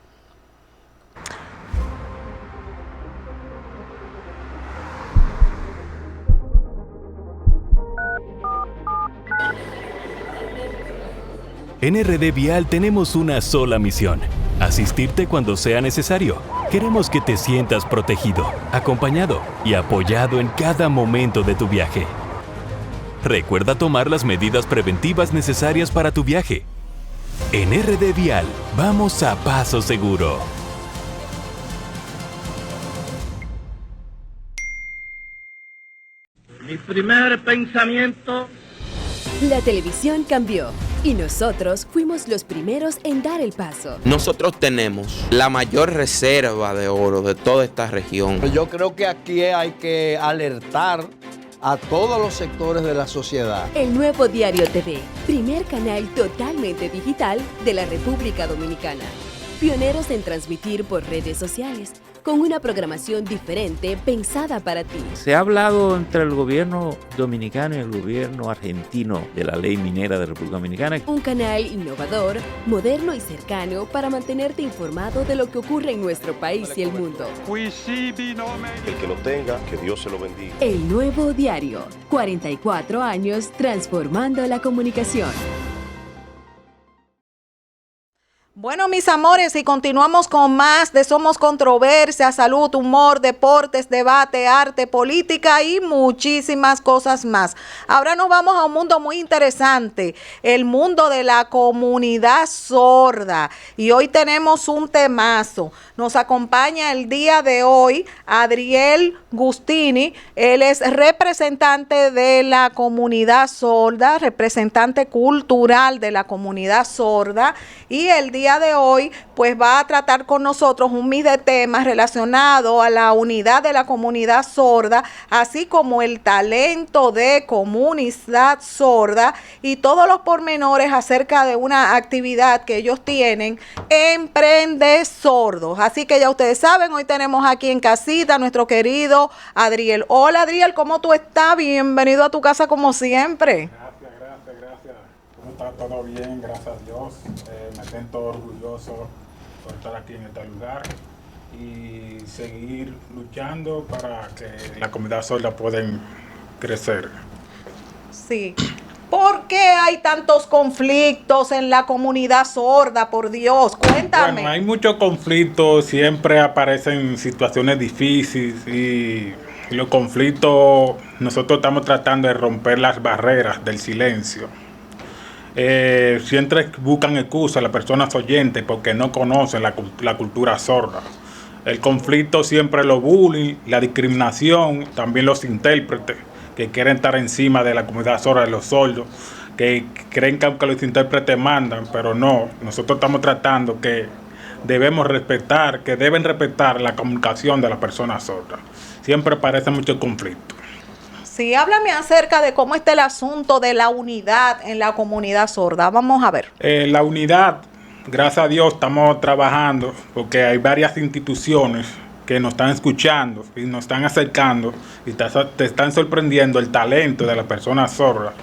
En RD Vial tenemos una sola misión: asistirte cuando sea necesario. Queremos que te sientas protegido, acompañado y apoyado en cada momento de tu viaje. Recuerda tomar las medidas preventivas necesarias para tu viaje. En RD Vial, vamos a paso seguro. Mi primer pensamiento. La televisión cambió, Y nosotros fuimos los primeros en dar el paso. Nosotros tenemos la mayor reserva de oro de toda esta región. Yo creo que aquí hay que alertar a todos los sectores de la sociedad. El Nuevo Diario TV, primer canal totalmente digital de la República Dominicana. Pioneros en transmitir por redes sociales, con una programación diferente pensada para ti. Se ha hablado entre el gobierno dominicano y el gobierno argentino de la ley minera de República Dominicana. Un canal innovador, moderno y cercano para mantenerte informado de lo que ocurre en nuestro país y el mundo. El que lo tenga, que Dios se lo bendiga. El Nuevo Diario, 44 años transformando la comunicación. Bueno, mis amores, y continuamos con más de Somos Controversia, salud, humor, deportes, debate, arte, política y muchísimas cosas más. Ahora nos vamos a un mundo muy interesante, el mundo de la comunidad sorda. Y hoy tenemos un temazo. Nos acompaña el día de hoy Adriel Gustini. Él es representante de la comunidad sorda, representante cultural de la comunidad sorda. Y el día de hoy pues va a tratar con nosotros un mix de temas relacionados a la unidad de la comunidad sorda, así como el talento de comunidad sorda y todos los pormenores acerca de una actividad que ellos tienen, Emprende Sordos. Así que ya ustedes saben, hoy tenemos aquí en casita a nuestro querido Adriel. Hola Adriel, ¿cómo tú estás? Bienvenido a tu casa como siempre. Gracias. ¿Cómo está? Todo bien, gracias a Dios. Me siento orgulloso por estar aquí en este lugar y seguir luchando para que la comunidad sorda pueda crecer. Sí. ¿Por qué hay tantos conflictos en la comunidad sorda? Por Dios, cuéntame. Bueno, hay muchos conflictos, siempre aparecen situaciones difíciles y los conflictos, nosotros estamos tratando de romper las barreras del silencio. Siempre buscan excusas las personas oyentes porque no conocen la cultura sorda. El conflicto siempre lo bullying, la discriminación, también los intérpretes que quieren estar encima de la comunidad sorda, de los sordos, que creen que aunque los intérpretes mandan, pero no. Nosotros estamos tratando que deben respetar la comunicación de las personas sordas. Siempre aparece mucho conflicto. Sí, háblame acerca de cómo está el asunto de la unidad en la comunidad sorda. Vamos a ver. La unidad, gracias a Dios, estamos trabajando porque hay varias instituciones que nos están escuchando y nos están acercando y te están sorprendiendo el talento de las personas sordas.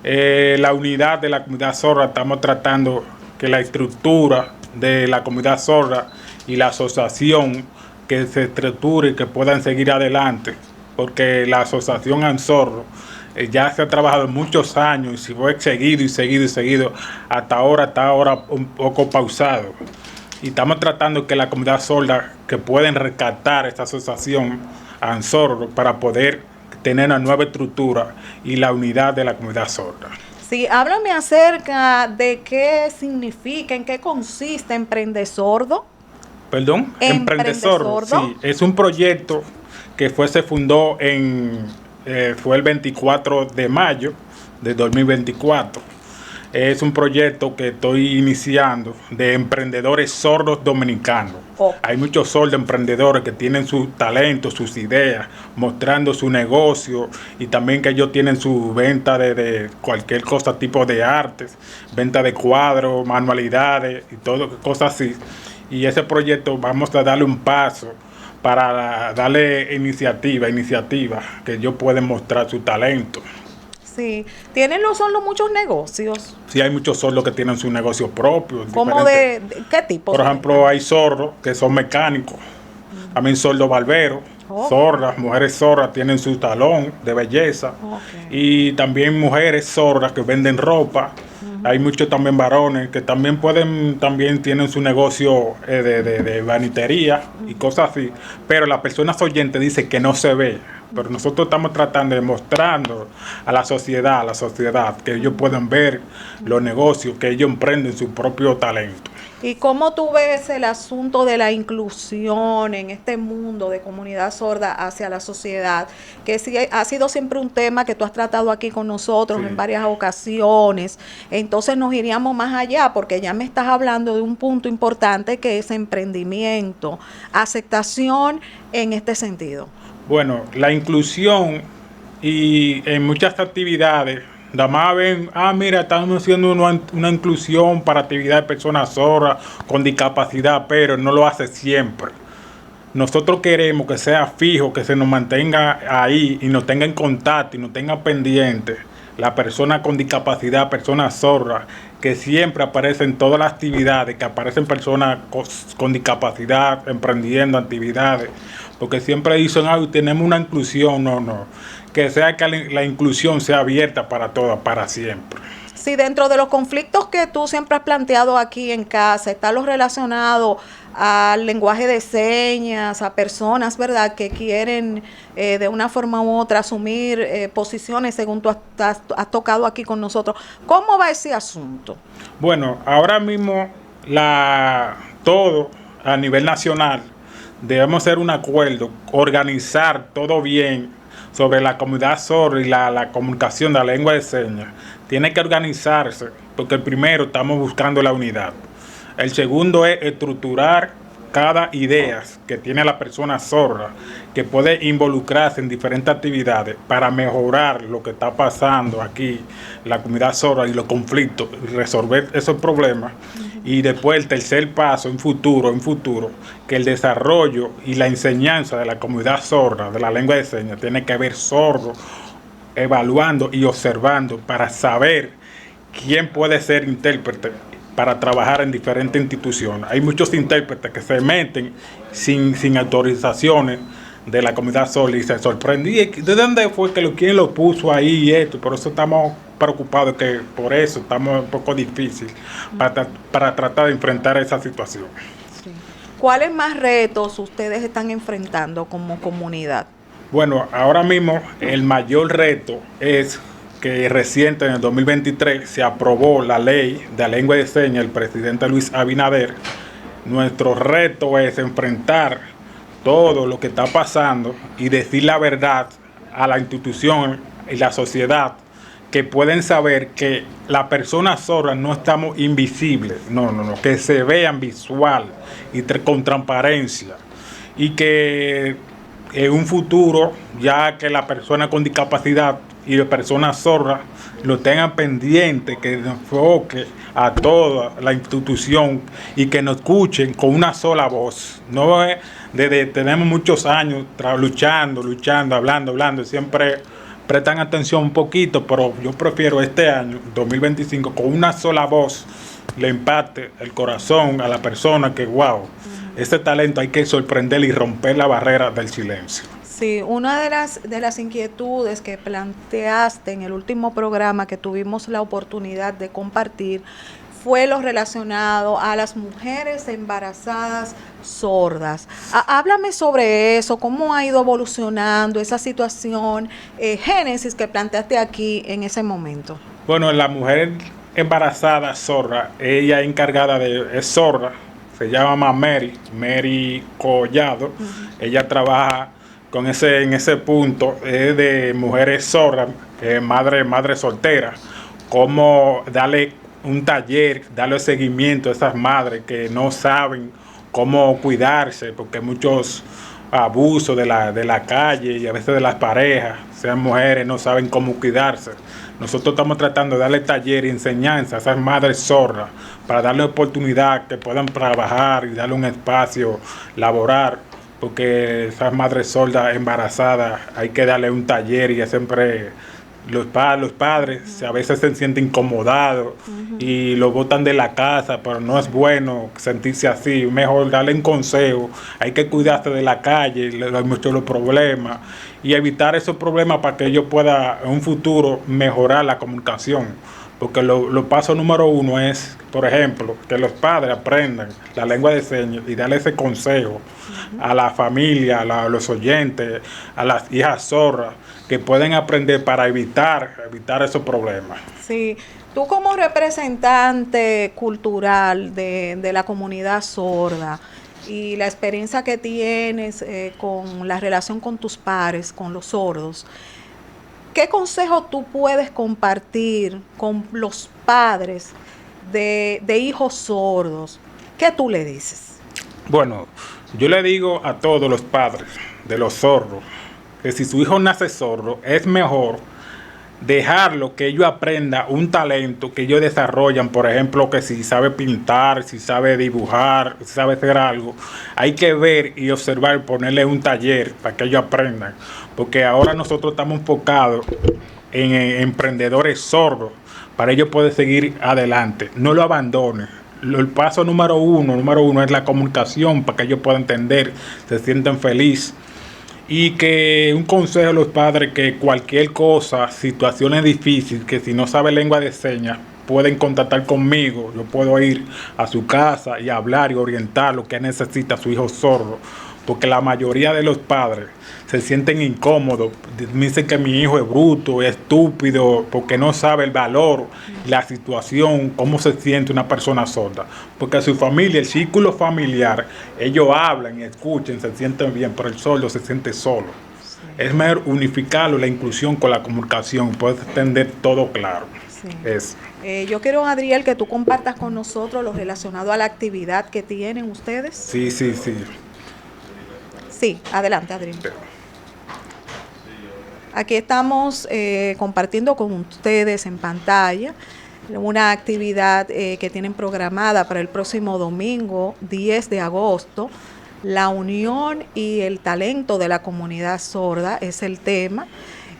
La unidad de la comunidad sorda, estamos tratando que la estructura de la comunidad sorda y la asociación que se estructure y que puedan seguir adelante. Porque la asociación ANSORDO ya se ha trabajado muchos años y si fue seguido, hasta ahora está un poco pausado. Y estamos tratando que la comunidad sorda que pueden rescatar esta asociación ANSORDO para poder tener una nueva estructura y la unidad de la comunidad sorda. Sí, háblame acerca de qué significa, en qué consiste Emprende Sordo. ¿Perdón? Emprende Sordo. Sí, es un proyecto que se fundó fue el 24 de mayo de 2024. Es un proyecto que estoy iniciando de emprendedores sordos dominicanos. Hay muchos sordos emprendedores que tienen su talento, sus ideas, mostrando su negocio y también que ellos tienen su venta de cualquier cosa, tipo de artes, venta de cuadros, manualidades y todo, cosas así. Y ese proyecto vamos a darle un paso para darle iniciativa, que ellos pueden mostrar su talento. Sí, ¿tienen los sordos muchos negocios? Sí, hay muchos sordos que tienen su negocio propio. ¿Cómo de qué tipo? Por ejemplo, hay sordos que son mecánicos, también sordos barberos, sordas, mujeres sordas tienen su salón de belleza, y también mujeres sordas que venden ropa. Hay muchos también varones que también tienen su negocio de vanitería y cosas así, pero las personas oyentes dicen que no se ve, pero nosotros estamos tratando de mostrando a la sociedad que ellos puedan ver los negocios, que ellos emprenden su propio talento. ¿Y cómo tú ves el asunto de la inclusión en este mundo de comunidad sorda hacia la sociedad? Que sí ha sido siempre un tema que tú has tratado aquí con nosotros en varias ocasiones. Entonces nos iríamos más allá, porque ya me estás hablando de un punto importante que es emprendimiento, aceptación en este sentido. Bueno, la inclusión y en muchas actividades, nada más ven, mira, estamos haciendo una inclusión para actividades de personas sordas con discapacidad, pero no lo hace siempre. Nosotros queremos que sea fijo, que se nos mantenga ahí y nos tenga en contacto y nos tenga pendiente la persona con discapacidad, personas sordas, que siempre aparecen en todas las actividades, que aparecen personas con discapacidad, emprendiendo actividades, porque siempre dicen, tenemos una inclusión, no, que sea que la inclusión sea abierta para todas, para siempre. Sí, dentro de los conflictos que tú siempre has planteado aquí en casa, está lo relacionado al lenguaje de señas, a personas, ¿verdad?, que quieren de una forma u otra asumir posiciones según tú has tocado aquí con nosotros. ¿Cómo va ese asunto? Bueno, ahora mismo todo a nivel nacional debemos hacer un acuerdo, organizar todo bien sobre la comunidad sorda y la comunicación de la lengua de señas. Tiene que organizarse, porque el primero estamos buscando la unidad. El segundo es estructurar cada idea que tiene la persona sorda, que puede involucrarse en diferentes actividades para mejorar lo que está pasando aquí, la comunidad sorda y los conflictos, y resolver esos problemas. Y después el tercer paso en futuro, que el desarrollo y la enseñanza de la comunidad sorda, de la lengua de señas, tiene que haber sordos evaluando y observando para saber quién puede ser intérprete para trabajar en diferentes instituciones. Hay muchos intérpretes que se meten sin autorizaciones de la comunidad sorda y se sorprende. ¿De dónde fue quién lo puso ahí y esto? Por eso estamos preocupados, que por eso estamos un poco difícil para tratar de enfrentar esa situación. Sí. ¿Cuáles más retos ustedes están enfrentando como comunidad? Bueno, ahora mismo el mayor reto es que reciente en el 2023 se aprobó la ley de la lengua de señas, el presidente Luis Abinader. Nuestro reto es enfrentar todo lo que está pasando y decir la verdad a la institución y la sociedad, que pueden saber que las personas sordas no estamos invisibles, no, que se vean visual y con transparencia, y que en un futuro, ya que la persona con discapacidad y las personas sordas lo tengan pendiente, que enfoque a toda la institución y que nos escuchen con una sola voz. No es tenemos muchos años luchando, hablando, siempre prestan atención un poquito, pero yo prefiero este año, 2025, con una sola voz le impacte el corazón a la persona, que este talento hay que sorprender y romper la barrera del silencio. Sí, una de las inquietudes que planteaste en el último programa que tuvimos la oportunidad de compartir fue lo relacionado a las mujeres embarazadas sordas. Háblame sobre eso, cómo ha ido evolucionando esa situación, génesis que planteaste aquí en ese momento. Bueno, la mujer embarazada sorda, ella es encargada es sorda, se llama Mary Collado. Ella trabaja en ese punto de mujeres sordas, madre soltera, cómo darle un taller, darle seguimiento a esas madres que no saben cómo cuidarse, porque hay muchos abusos de la calle y a veces de las parejas, sean mujeres, no saben cómo cuidarse. Nosotros estamos tratando de darle taller y enseñanza a esas madres sordas para darle oportunidad que puedan trabajar y darle un espacio laboral, porque esas madres sordas embarazadas hay que darle un taller, y siempre los padres a veces se sienten incomodados y lo botan de la casa, pero no es bueno sentirse así. Mejor darle un consejo. Hay que cuidarse de la calle, hay muchos los problemas, y evitar esos problemas para que ellos puedan en un futuro mejorar la comunicación. Porque lo paso número uno es, por ejemplo, que los padres aprendan la lengua de señas y darle ese consejo a la familia, a los oyentes, a las hijas sordas, que pueden aprender para evitar esos problemas. Sí, Tú como representante cultural de la comunidad sorda y la experiencia que tienes con la relación con tus pares, con los sordos, ¿qué consejo tú puedes compartir con los padres de hijos sordos? ¿Qué tú le dices? Bueno, yo le digo a todos los padres de los sordos que si su hijo nace sordo, es mejor dejarlo que ellos aprendan un talento que ellos desarrollan, por ejemplo, que si sabe pintar, si sabe dibujar, si sabe hacer algo, hay que ver y observar, ponerle un taller para que ellos aprendan, porque ahora nosotros estamos enfocados en emprendedores sordos, para ellos poder seguir adelante, no lo abandonen. El paso número uno es la comunicación, para que ellos puedan entender, se sientan felices. Y que un consejo a los padres, que cualquier cosa, situaciones difíciles, que si no sabe lengua de señas, pueden contactar conmigo. Yo puedo ir a su casa y hablar y orientar lo que necesita su hijo sordo. Porque la mayoría de los padres se sienten incómodos. Dicen que mi hijo es bruto, es estúpido, porque no sabe el valor, la situación, cómo se siente una persona sorda. Porque su familia, el círculo familiar, ellos hablan y escuchan, se sienten bien, pero el sordo se siente solo. Sí. Es mejor unificarlo, la inclusión con la comunicación, puedes entender todo claro. Sí. Yo quiero, Adriel, que tú compartas con nosotros lo relacionado a la actividad que tienen ustedes. Sí. Sí, adelante, Adriel. Aquí estamos compartiendo con ustedes en pantalla una actividad que tienen programada para el próximo domingo, 10 de agosto. La unión y el talento de la comunidad sorda es el tema.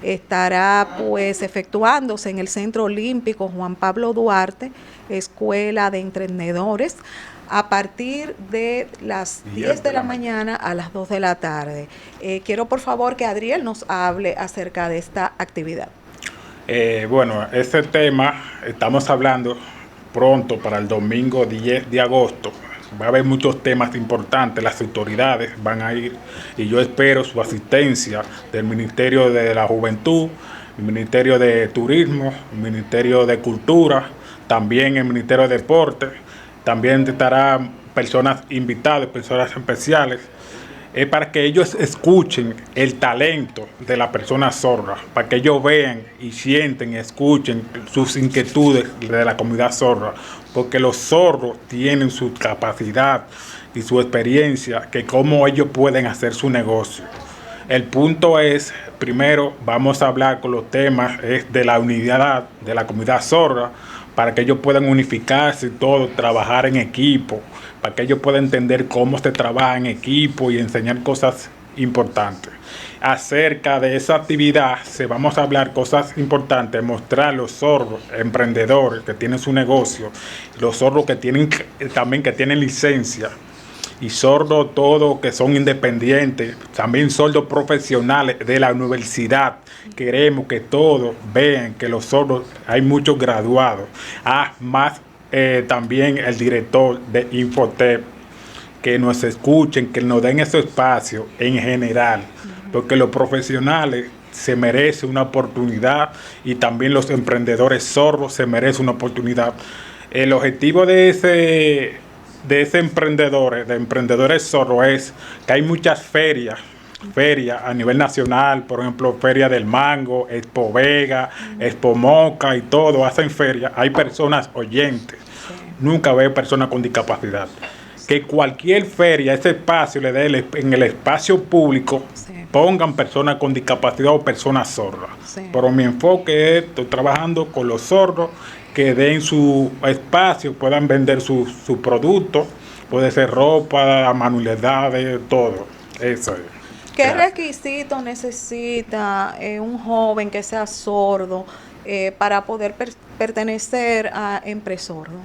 Estará pues efectuándose en el Centro Olímpico Juan Pablo Duarte, Escuela de Emprendedores, a partir de las 10 de la mañana a las 2 de la tarde. Quiero por favor que Adriel nos hable acerca de esta actividad. Bueno, este tema estamos hablando pronto para el domingo 10 de agosto. Va a haber muchos temas importantes, las autoridades van a ir y yo espero su asistencia del Ministerio de la Juventud, el Ministerio de Turismo, el Ministerio de Cultura, también el Ministerio de Deportes. También estarán personas invitadas, personas especiales, para que ellos escuchen el talento de la persona sorda, para que ellos vean y sienten y escuchen sus inquietudes de la comunidad sorda, porque los sordos tienen su capacidad y su experiencia, que cómo ellos pueden hacer su negocio. El punto es, primero vamos a hablar con los temas de la unidad de la comunidad sorda, para que ellos puedan unificarse y todo, trabajar en equipo, para que ellos puedan entender cómo se trabaja en equipo y enseñar cosas importantes. Acerca de esa actividad, vamos a hablar cosas importantes, mostrar a los sordos, emprendedores que tienen su negocio, los sordos que tienen también que tienen licencia, y sordos todos que son independientes, también sordos profesionales de la universidad. Queremos que todos vean que los sordos, hay muchos graduados. Más también el director de Infotep, que nos escuchen, que nos den ese espacio en general, porque los profesionales se merecen una oportunidad y también los emprendedores sordos se merecen una oportunidad. El objetivo de ese emprendedores sordos es que hay muchas ferias a nivel nacional, por ejemplo, Feria del Mango, Expo Vega, Expo Moca y todo, hacen ferias. Hay personas oyentes, nunca veo personas con discapacidad. Que cualquier feria, ese espacio le dé en el espacio público, pongan personas con discapacidad o personas sordas. Pero mi enfoque es, estoy trabajando con los sordos, que den su espacio, puedan vender su producto, puede ser ropa, manualidades, todo. Eso es. ¿Qué requisito necesita un joven que sea sordo para poder pertenecer a Empresordo?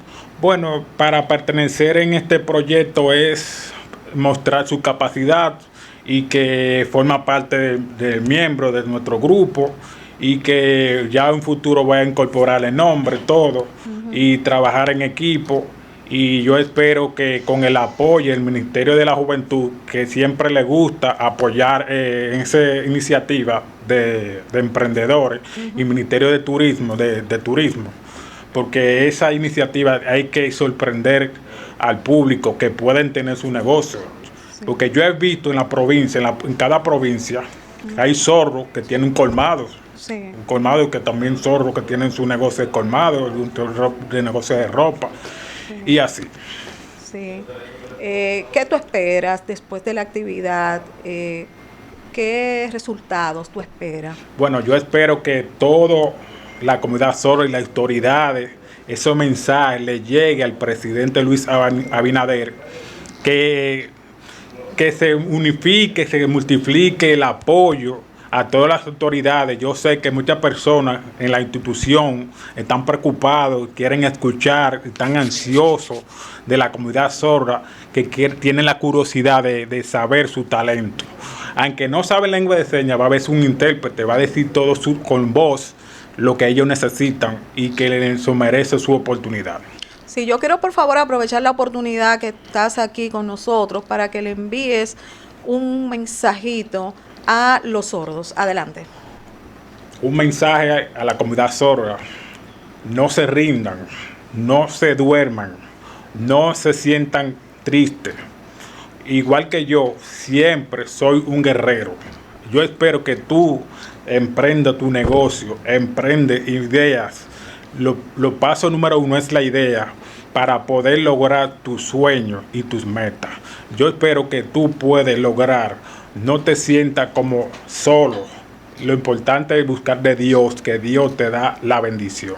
Bueno, para pertenecer en este proyecto es mostrar su capacidad y que forma parte del miembro de nuestro grupo, y que ya en futuro voy a incorporar el nombre, todo, y trabajar en equipo. Y yo espero que con el apoyo del Ministerio de la Juventud, que siempre le gusta apoyar en esa iniciativa de emprendedores, y Ministerio de Turismo, porque esa iniciativa hay que sorprender al público que pueden tener su negocio. Porque yo he visto en la provincia, en cada provincia, hay zorros que tienen colmados. Sí. Un colmado que también zorros que tienen su negocio de colmado, de negocio de ropa, y así. Sí. ¿Qué tú esperas después de la actividad? ¿Qué resultados tú esperas? Bueno, yo espero que toda la comunidad zorra y las autoridades, esos mensajes le llegue al presidente Luis Abinader, que se unifique, se multiplique el apoyo a todas las autoridades. Yo sé que muchas personas en la institución están preocupados, quieren escuchar, están ansiosos de la comunidad sorda, que tienen la curiosidad de saber su talento. Aunque no sabe lengua de señas, va a haber un intérprete, va a decir todo con voz lo que ellos necesitan y que se merece su oportunidad. Sí, yo quiero por favor aprovechar la oportunidad que estás aquí con nosotros para que le envíes un mensajito a los sordos. Adelante. Un mensaje a la comunidad sorda: no se rindan, no se duerman, no se sientan tristes. Igual que yo, siempre soy un guerrero. Yo espero que tú emprenda tu negocio, emprende ideas. Lo paso número 1 es la idea para poder lograr tus sueños y tus metas. Yo espero que tú puedes lograr. No te sientas como solo. Lo importante es buscar de Dios, que Dios te da la bendición.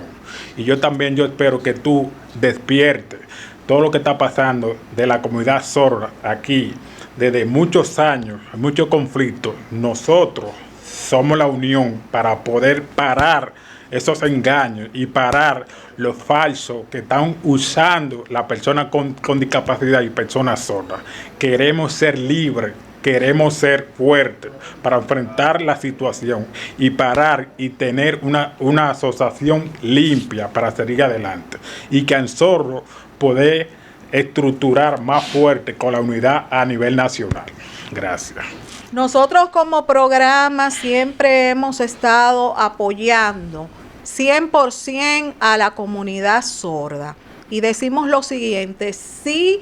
Y yo espero que tú despiertes todo lo que está pasando de la comunidad sorda aquí desde muchos años, muchos conflictos. Nosotros somos la unión para poder parar esos engaños y parar los falsos que están usando las personas con discapacidad y personas sordas. Queremos ser libres, queremos ser fuertes para enfrentar la situación y parar y tener una asociación limpia para seguir adelante. Y que en Zorro poder estructurar más fuerte con la unidad a nivel nacional. Gracias. Nosotros como programa siempre hemos estado apoyando 100% a la comunidad sorda. Y decimos lo siguiente: sí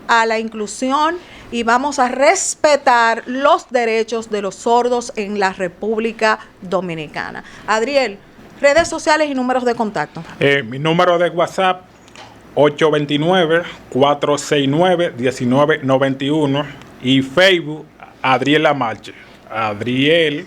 a la inclusión, y vamos a respetar los derechos de los sordos en la República Dominicana. Adriel, redes sociales y números de contacto. Mi número de WhatsApp 829-469-1991 y Facebook Adriel Lamarche. Adriel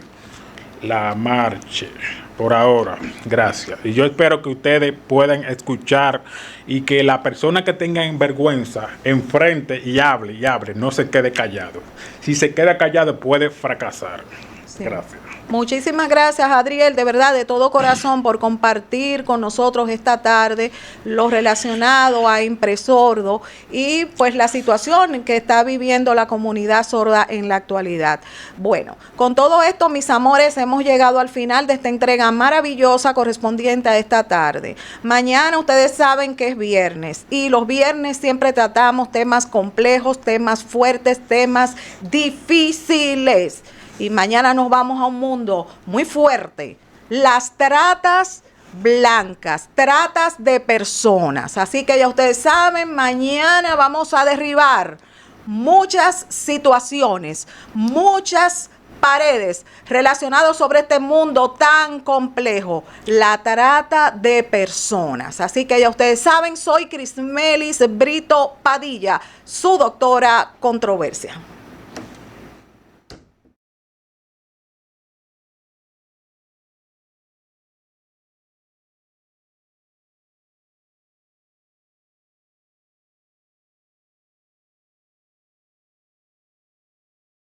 Lamarche. Por ahora, gracias. Y yo espero que ustedes puedan escuchar y que la persona que tenga vergüenza enfrente y hable, no se quede callado. Si se queda callado puede fracasar. Sí. Gracias. Muchísimas gracias, Adriel, de verdad, de todo corazón, por compartir con nosotros esta tarde lo relacionado a Impresordo y pues la situación que está viviendo la comunidad sorda en la actualidad. Bueno, con todo esto, mis amores, hemos llegado al final de esta entrega maravillosa correspondiente a esta tarde. Mañana ustedes saben que es viernes y los viernes siempre tratamos temas complejos, temas fuertes, temas difíciles. Y mañana nos vamos a un mundo muy fuerte. Las tratas blancas, tratas de personas. Así que ya ustedes saben, mañana vamos a derribar muchas situaciones, muchas paredes relacionadas sobre este mundo tan complejo, la trata de personas. Así que ya ustedes saben, soy Crismelis Brito Padilla, su doctora controversia.